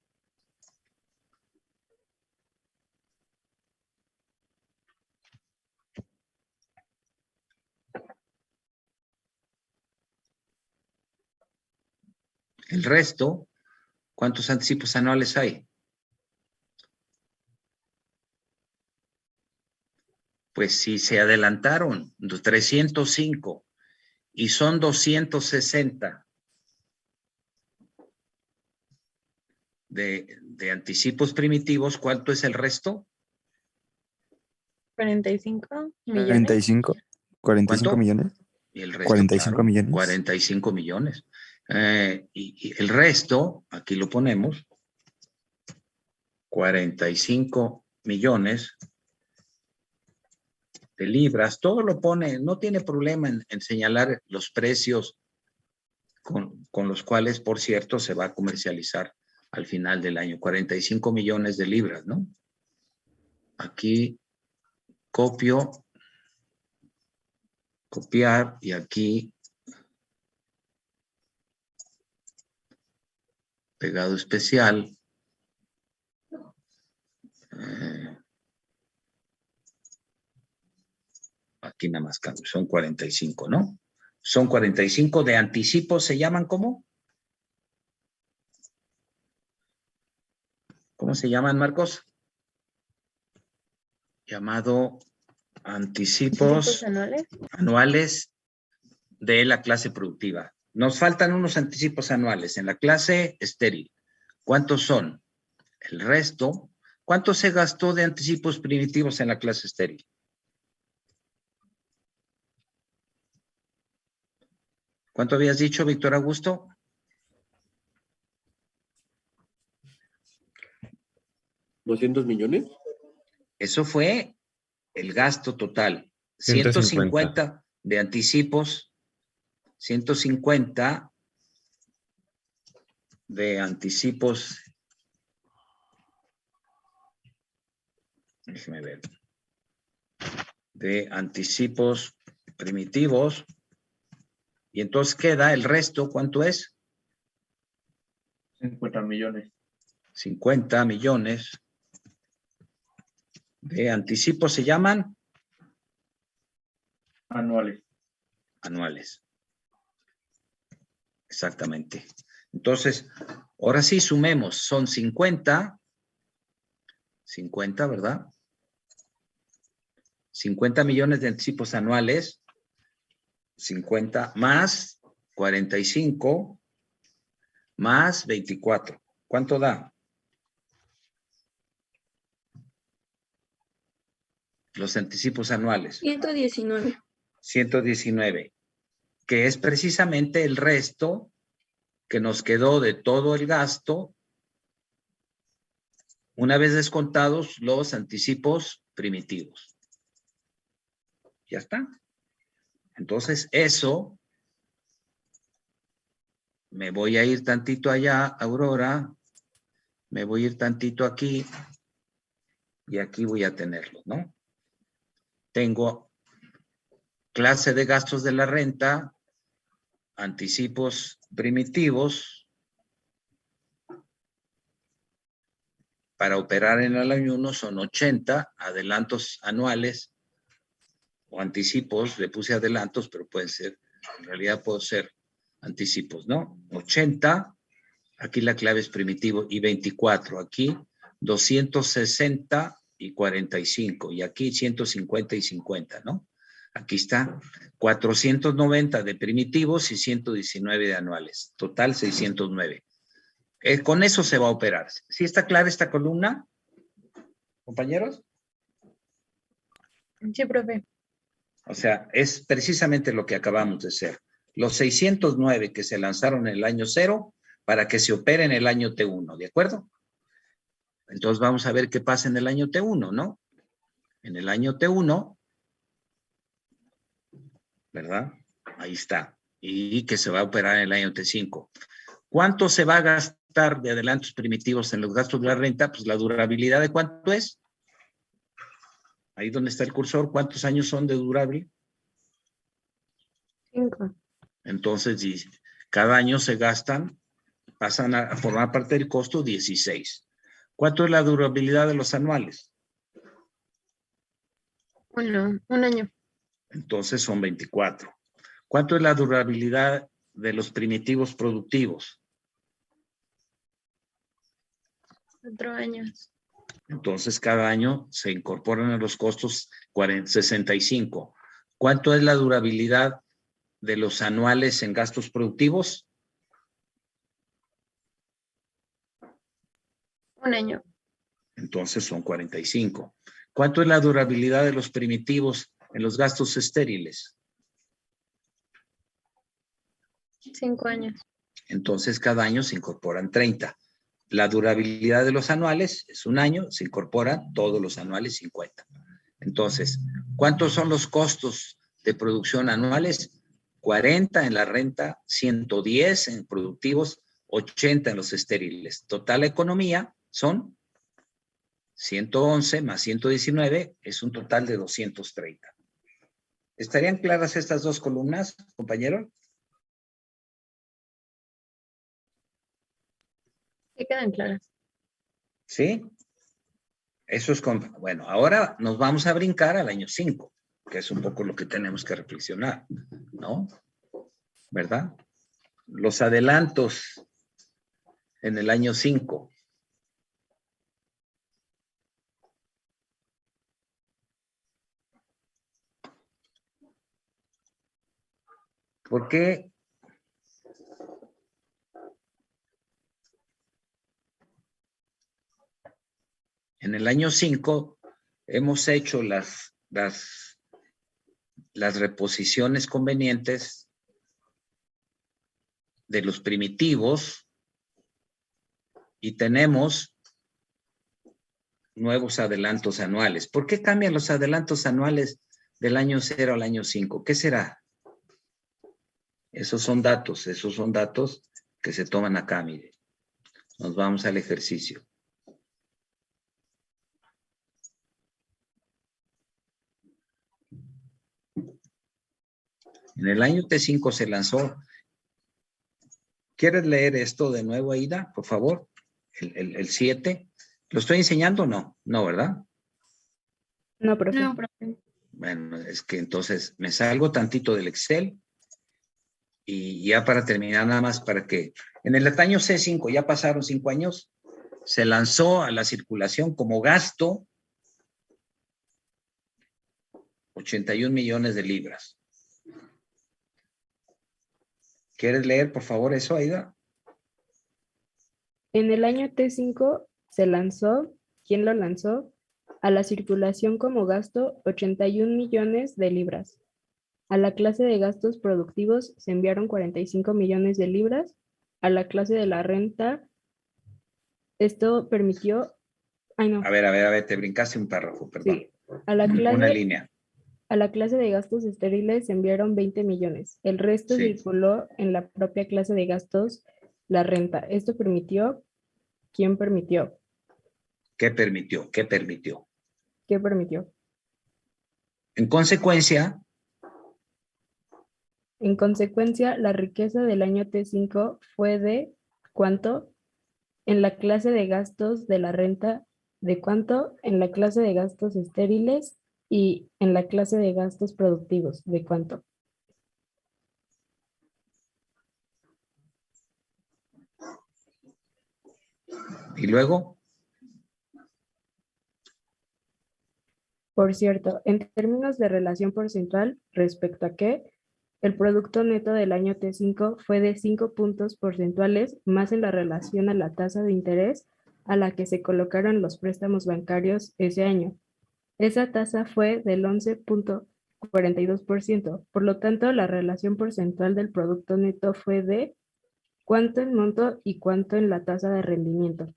Speaker 1: El resto, ¿cuántos anticipos anuales hay? Pues si se adelantaron 305 y son 260 de anticipos primitivos, ¿cuánto es el resto?
Speaker 16: 45 millones.
Speaker 10: 45 millones.
Speaker 1: Y el resto,
Speaker 10: 45
Speaker 1: claro,
Speaker 10: millones.
Speaker 1: 45 millones. Y el resto, aquí lo ponemos, 45 millones de libras. Todo lo pone, no tiene problema en señalar los precios con los cuales, por cierto, se va a comercializar al final del año. 45 millones de libras, ¿no? Aquí copio, copiar y aquí pegado especial. Aquí nada más cambio, son 45, ¿no? Son 45 de anticipo, ¿se llaman cómo? ¿Cómo se llaman, Marcos? Llamado anticipos anuales de la clase productiva. Nos faltan unos anticipos anuales en la clase estéril. ¿Cuántos son? El resto. ¿Cuánto se gastó de anticipos primitivos en la clase estéril? ¿Cuánto habías dicho, Víctor Augusto?
Speaker 12: ¿200 millones?
Speaker 1: Eso fue el gasto total.
Speaker 6: 150
Speaker 1: 150 de anticipos, 150 de anticipos. Déjeme ver. De anticipos primitivos. Y entonces queda el resto, ¿cuánto es?
Speaker 4: 50 millones.
Speaker 1: 50 millones de anticipos se llaman
Speaker 4: anuales.
Speaker 1: Anuales. Exactamente. Entonces, ahora sí sumemos, son 50, ¿verdad? 50 millones de anticipos anuales, 50 más 45 más 24. ¿Cuánto da? Los anticipos anuales.
Speaker 3: 119.
Speaker 1: 119, que es precisamente el resto que nos quedó de todo el gasto una vez descontados los anticipos primitivos. Ya está. Entonces, eso, me voy a ir tantito allá, Aurora, me voy a ir tantito aquí, y aquí voy a tenerlo, ¿no? Tengo clase de gastos de la renta, anticipos primitivos, para operar en el año 1 son 80, adelantos anuales, o anticipos, le puse adelantos, pero pueden ser, en realidad pueden ser anticipos, ¿no? 80, aquí la clave es primitivo, y 24, aquí 260 y 45, y aquí 150 y 50, ¿no? Aquí está 490 de primitivos y 119 de anuales, total 609. Con eso se va a operar. ¿Sí está clara esta columna, compañeros?
Speaker 16: Sí, profe.
Speaker 1: O sea, es precisamente lo que acabamos de hacer. Los 609 que se lanzaron en el año 0 para que se opere en el año T1, ¿de acuerdo? Entonces vamos a ver qué pasa en el año T1, ¿no? En el año T1, ¿verdad? Ahí está. Y que se va a operar en el año T5. ¿Cuánto se va a gastar de adelantos primitivos en los gastos de la renta? Pues la durabilidad de cuánto es. Ahí donde está el cursor, ¿cuántos años son de durable?
Speaker 16: 5.
Speaker 1: Entonces, cada año se gastan, pasan a formar parte del costo 16. ¿Cuánto es la durabilidad de los anuales?
Speaker 16: 1 año.
Speaker 1: Entonces son 24. ¿Cuánto es la durabilidad de los primitivos productivos?
Speaker 16: 4 años.
Speaker 1: Entonces cada año se incorporan a los costos 65. ¿Cuánto es la durabilidad de los anuales en gastos productivos?
Speaker 16: 1 año.
Speaker 1: Entonces son 45. ¿Cuánto es la durabilidad de los primitivos en los gastos estériles?
Speaker 16: 5 años.
Speaker 1: Entonces cada año se incorporan 30. La durabilidad de los anuales es 1 año, se incorporan todos los anuales 50. Entonces, ¿cuántos son los costos de producción anuales? 40 en la renta, 110 en productivos, 80 en los estériles. Total economía son 111 más 119, es un total de 230. ¿Estarían claras estas dos columnas, compañero?
Speaker 16: Sí quedan claras.
Speaker 1: ¿Sí? Eso es bueno, ahora nos vamos a brincar al año 5. que es un poco lo que tenemos que reflexionar, ¿no? ¿Verdad? Los adelantos en el año 5. ¿Por qué? En el año 5 hemos hecho las reposiciones convenientes de los primitivos y tenemos nuevos adelantos anuales. ¿Por qué cambian los adelantos anuales del año 0 al año 5? ¿Qué será? Esos son datos que se toman acá, mire. Nos vamos al ejercicio. En el año T5 se lanzó. ¿Quieres leer esto de nuevo, Aida, por favor? El 7. ¿Lo estoy enseñando o no? No, ¿verdad?
Speaker 11: No, profe.
Speaker 3: No, profe.
Speaker 1: Bueno, es que entonces me salgo tantito del Excel y ya para terminar nada más para que en el año C5, ya pasaron 5 años, se lanzó a la circulación como gasto 81 millones de libras. ¿Quieres leer, por favor, eso, Aida?
Speaker 11: En el año T5 se lanzó, ¿quién lo lanzó? A la circulación como gasto 81 millones de libras. A la clase de gastos productivos se enviaron 45 millones de libras. A la clase de la renta, esto permitió... Ay, no.
Speaker 1: A ver, te brincaste un párrafo, perdón.
Speaker 11: Sí. A la clase,
Speaker 1: una línea.
Speaker 11: A la clase de gastos estériles se enviaron 20 millones. El resto
Speaker 1: Sí.
Speaker 11: circuló en la propia clase de gastos la renta. Esto permitió... ¿Quién permitió?
Speaker 1: ¿Qué permitió? ¿Qué permitió?
Speaker 11: ¿Qué permitió?
Speaker 1: En consecuencia,
Speaker 11: la riqueza del año T5 fue de ¿cuánto? En la clase de gastos de la renta, ¿de cuánto? En la clase de gastos estériles y en la clase de gastos productivos, ¿de cuánto?
Speaker 1: y luego,
Speaker 11: Por cierto, en términos de relación porcentual, respecto a qué, el producto neto del año T5 fue de 5 puntos porcentuales más en la relación a la tasa de interés a la que se colocaron los préstamos bancarios ese año. Esa tasa fue del 11.42%. Por lo tanto, la relación porcentual del producto neto fue de cuánto en monto y cuánto en la tasa de rendimiento.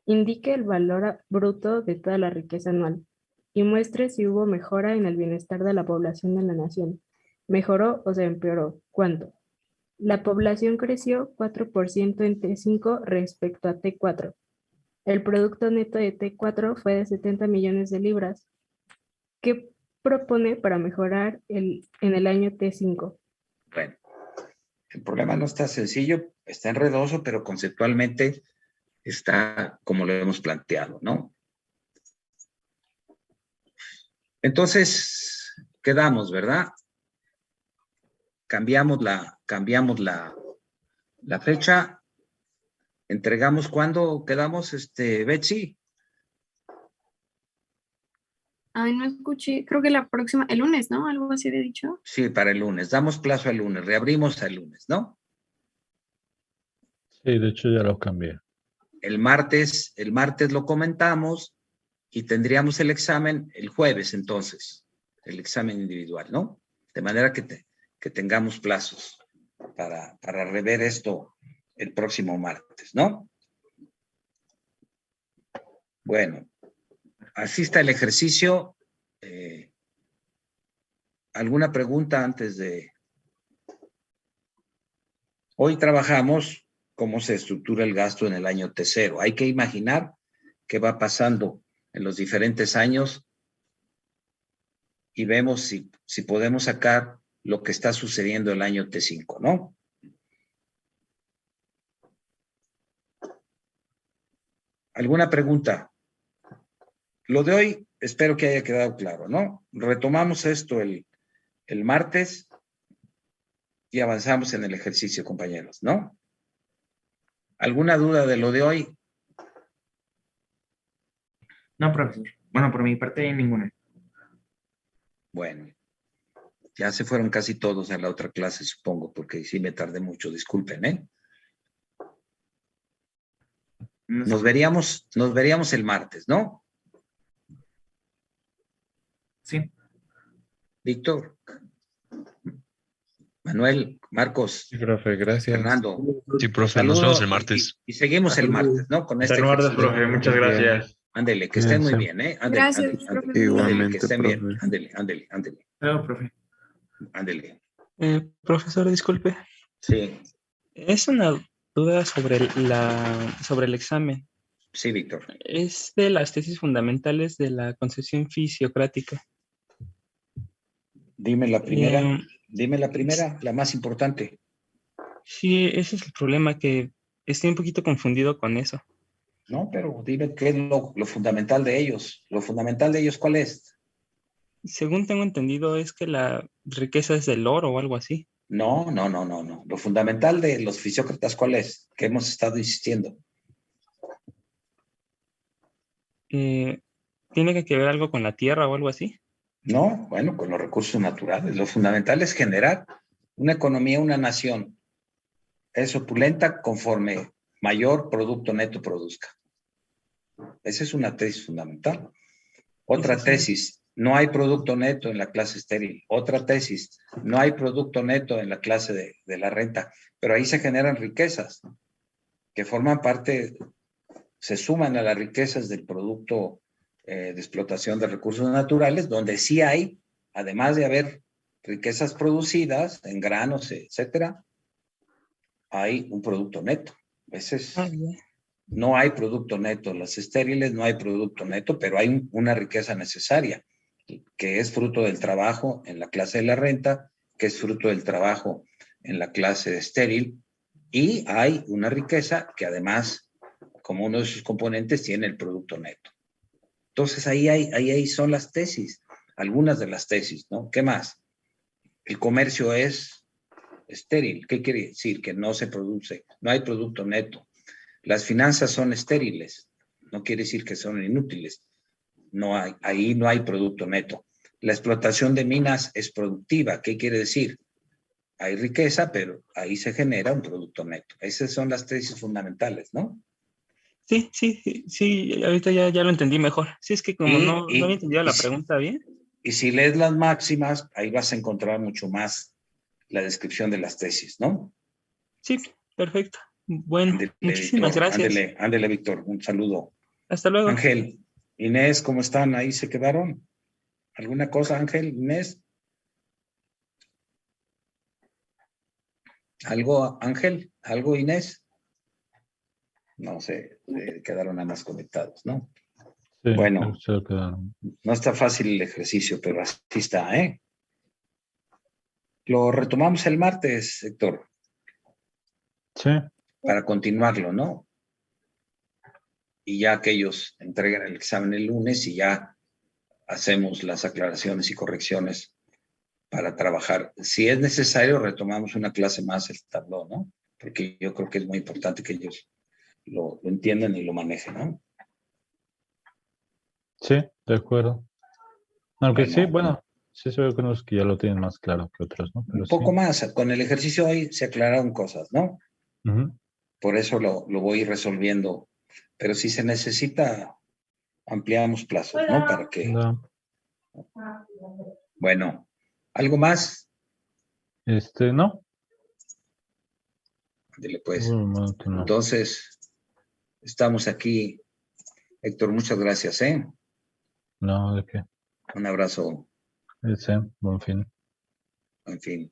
Speaker 11: Indique el valor bruto de toda la riqueza anual y muestre si hubo mejora en el bienestar de la población de la nación. ¿Mejoró o se empeoró? ¿Cuánto? La población creció 4% en T5 respecto a T4. El producto neto de T4 fue de 70 millones de libras. ¿Qué propone para mejorar en el año T5?
Speaker 1: bueno, el problema no está sencillo, está enredoso, pero conceptualmente está como lo hemos planteado, ¿no? Entonces, quedamos, ¿verdad? Cambiamos la fecha. ¿Entregamos cuándo quedamos, Betsy?
Speaker 3: Ay, no escuché. Creo que la próxima, el lunes, ¿no? Algo así de dicho.
Speaker 1: Sí, para el lunes. Damos plazo el lunes. Reabrimos el lunes, ¿no?
Speaker 15: Sí, de hecho ya lo cambié.
Speaker 1: El martes lo comentamos y tendríamos el examen el jueves, entonces. El examen individual, ¿no? De manera que tengamos plazos para rever esto el próximo martes, ¿no? Bueno, así está el ejercicio. ¿Alguna pregunta antes de...? Hoy trabajamos cómo se estructura el gasto en el año T0. Hay que imaginar qué va pasando en los diferentes años y vemos si podemos sacar lo que está sucediendo el año T5, ¿no? ¿Alguna pregunta? Lo de hoy espero que haya quedado claro, ¿no? Retomamos esto el martes y avanzamos en el ejercicio, compañeros, ¿no? ¿Alguna duda de lo de hoy?
Speaker 8: No, profesor. Bueno, por mi parte, ninguna.
Speaker 1: Bueno, ya se fueron casi todos a la otra clase, supongo, porque sí me tardé mucho, disculpen, ¿eh? Nos veríamos el martes, ¿no?
Speaker 8: Sí.
Speaker 1: Víctor, Manuel, Marcos,
Speaker 6: Sí, profe, gracias.
Speaker 1: Fernando.
Speaker 17: Sí, profe, nos vemos el
Speaker 1: Saludo
Speaker 17: martes.
Speaker 1: y seguimos el martes, ¿no? Con este
Speaker 12: Hasta el martes,
Speaker 1: ejercicio.
Speaker 12: profe. Muchas
Speaker 6: Muy bien.
Speaker 12: gracias.
Speaker 1: Ándele, que estén muy
Speaker 6: Cuídense.
Speaker 1: bien, ¿eh? Ándele,
Speaker 7: Gracias,
Speaker 1: ándele,
Speaker 7: profe.
Speaker 1: ándele,
Speaker 6: Igualmente,
Speaker 1: que estén bien.
Speaker 6: profe.
Speaker 1: Ándele.
Speaker 8: Claro, profe.
Speaker 1: Ándele.
Speaker 13: Profesor, disculpe.
Speaker 1: Sí,
Speaker 13: Es una duda sobre el examen.
Speaker 1: sí, Víctor.
Speaker 13: Es de las tesis fundamentales de la concepción fisiocrática.
Speaker 1: Dime la
Speaker 13: Eh,
Speaker 1: primera, la más importante.
Speaker 13: sí, ese es el problema, que estoy un poquito confundido con eso.
Speaker 1: No, pero dime qué es lo fundamental de ellos. ¿Lo fundamental de ellos cuál es?
Speaker 13: Según tengo entendido, es que la riqueza es del oro o algo así.
Speaker 1: No. Lo fundamental de los fisiócratas ¿cuál es? Que hemos estado insistiendo.
Speaker 13: ¿Tiene que ver algo con la tierra o algo así?
Speaker 1: No, bueno, con los recursos naturales. Lo fundamental es generar una economía, una nación. Es opulenta conforme mayor producto neto produzca. Esa es una tesis fundamental. Otra tesis, no hay producto neto en la clase estéril. Otra tesis, no hay producto neto en la clase de la renta. Pero ahí se generan riquezas que forman parte, se suman a las riquezas del producto de explotación de recursos naturales, donde sí hay, además de haber riquezas producidas en granos, etcétera, hay un producto neto. Ese es, no hay producto neto en las estériles, no hay producto neto, pero hay una riqueza necesaria, que es fruto del trabajo en la clase de la renta, que es fruto del trabajo en la clase estéril, y hay una riqueza que además, como uno de sus componentes, tiene el producto neto. Entonces ahí son las tesis, algunas de las tesis, ¿no? ¿Qué más? El comercio es estéril. ¿Qué quiere decir? Que no se produce, no hay producto neto. Las finanzas son estériles, no quiere decir que son inútiles. Ahí no hay producto neto. La explotación de minas es productiva. ¿Qué quiere decir? Hay riqueza, pero ahí se genera un producto neto. Esas son las tesis fundamentales, ¿no?
Speaker 13: Sí, ahorita ya lo entendí mejor. Sí, es que como no había entendido la pregunta bien.
Speaker 1: Y si lees las máximas, ahí vas a encontrar mucho más la descripción de las tesis, ¿no?
Speaker 13: Sí, perfecto. Bueno, muchísimas gracias.
Speaker 1: Ándele, Víctor, un saludo.
Speaker 13: Hasta luego.
Speaker 1: Ángel, Inés, ¿cómo están? ¿Ahí se quedaron? ¿Alguna cosa, Ángel, Inés? ¿Algo, Ángel? ¿Algo, Inés? No sé, quedaron nada más conectados, ¿no?
Speaker 15: Sí,
Speaker 1: bueno,
Speaker 15: se quedaron.
Speaker 1: No está fácil el ejercicio, pero así está, ¿eh? Lo retomamos el martes, Héctor.
Speaker 15: Sí.
Speaker 1: Para continuarlo, ¿no? Y ya que ellos entreguen el examen el lunes y ya hacemos las aclaraciones y correcciones para trabajar. Si es necesario, retomamos una clase más el tablón, ¿no? Porque yo creo que es muy importante que ellos lo entiendan y lo manejen, ¿no?
Speaker 15: Sí, de acuerdo. Aunque
Speaker 1: Bueno,
Speaker 15: sí se ve con los que ya lo tienen más claro que otros, ¿no? Pero
Speaker 1: un poco más, con el ejercicio hoy se aclararon cosas, ¿no? Por eso lo voy resolviendo. Pero si se necesita, ampliamos plazos, ¿no? Para que...
Speaker 15: No.
Speaker 1: Bueno, ¿algo más?
Speaker 15: No.
Speaker 1: Dile pues. Entonces, estamos aquí. Héctor, muchas gracias, ¿eh?
Speaker 15: No, ¿de qué?
Speaker 1: Un abrazo.
Speaker 15: Sí, buen fin.
Speaker 1: En fin.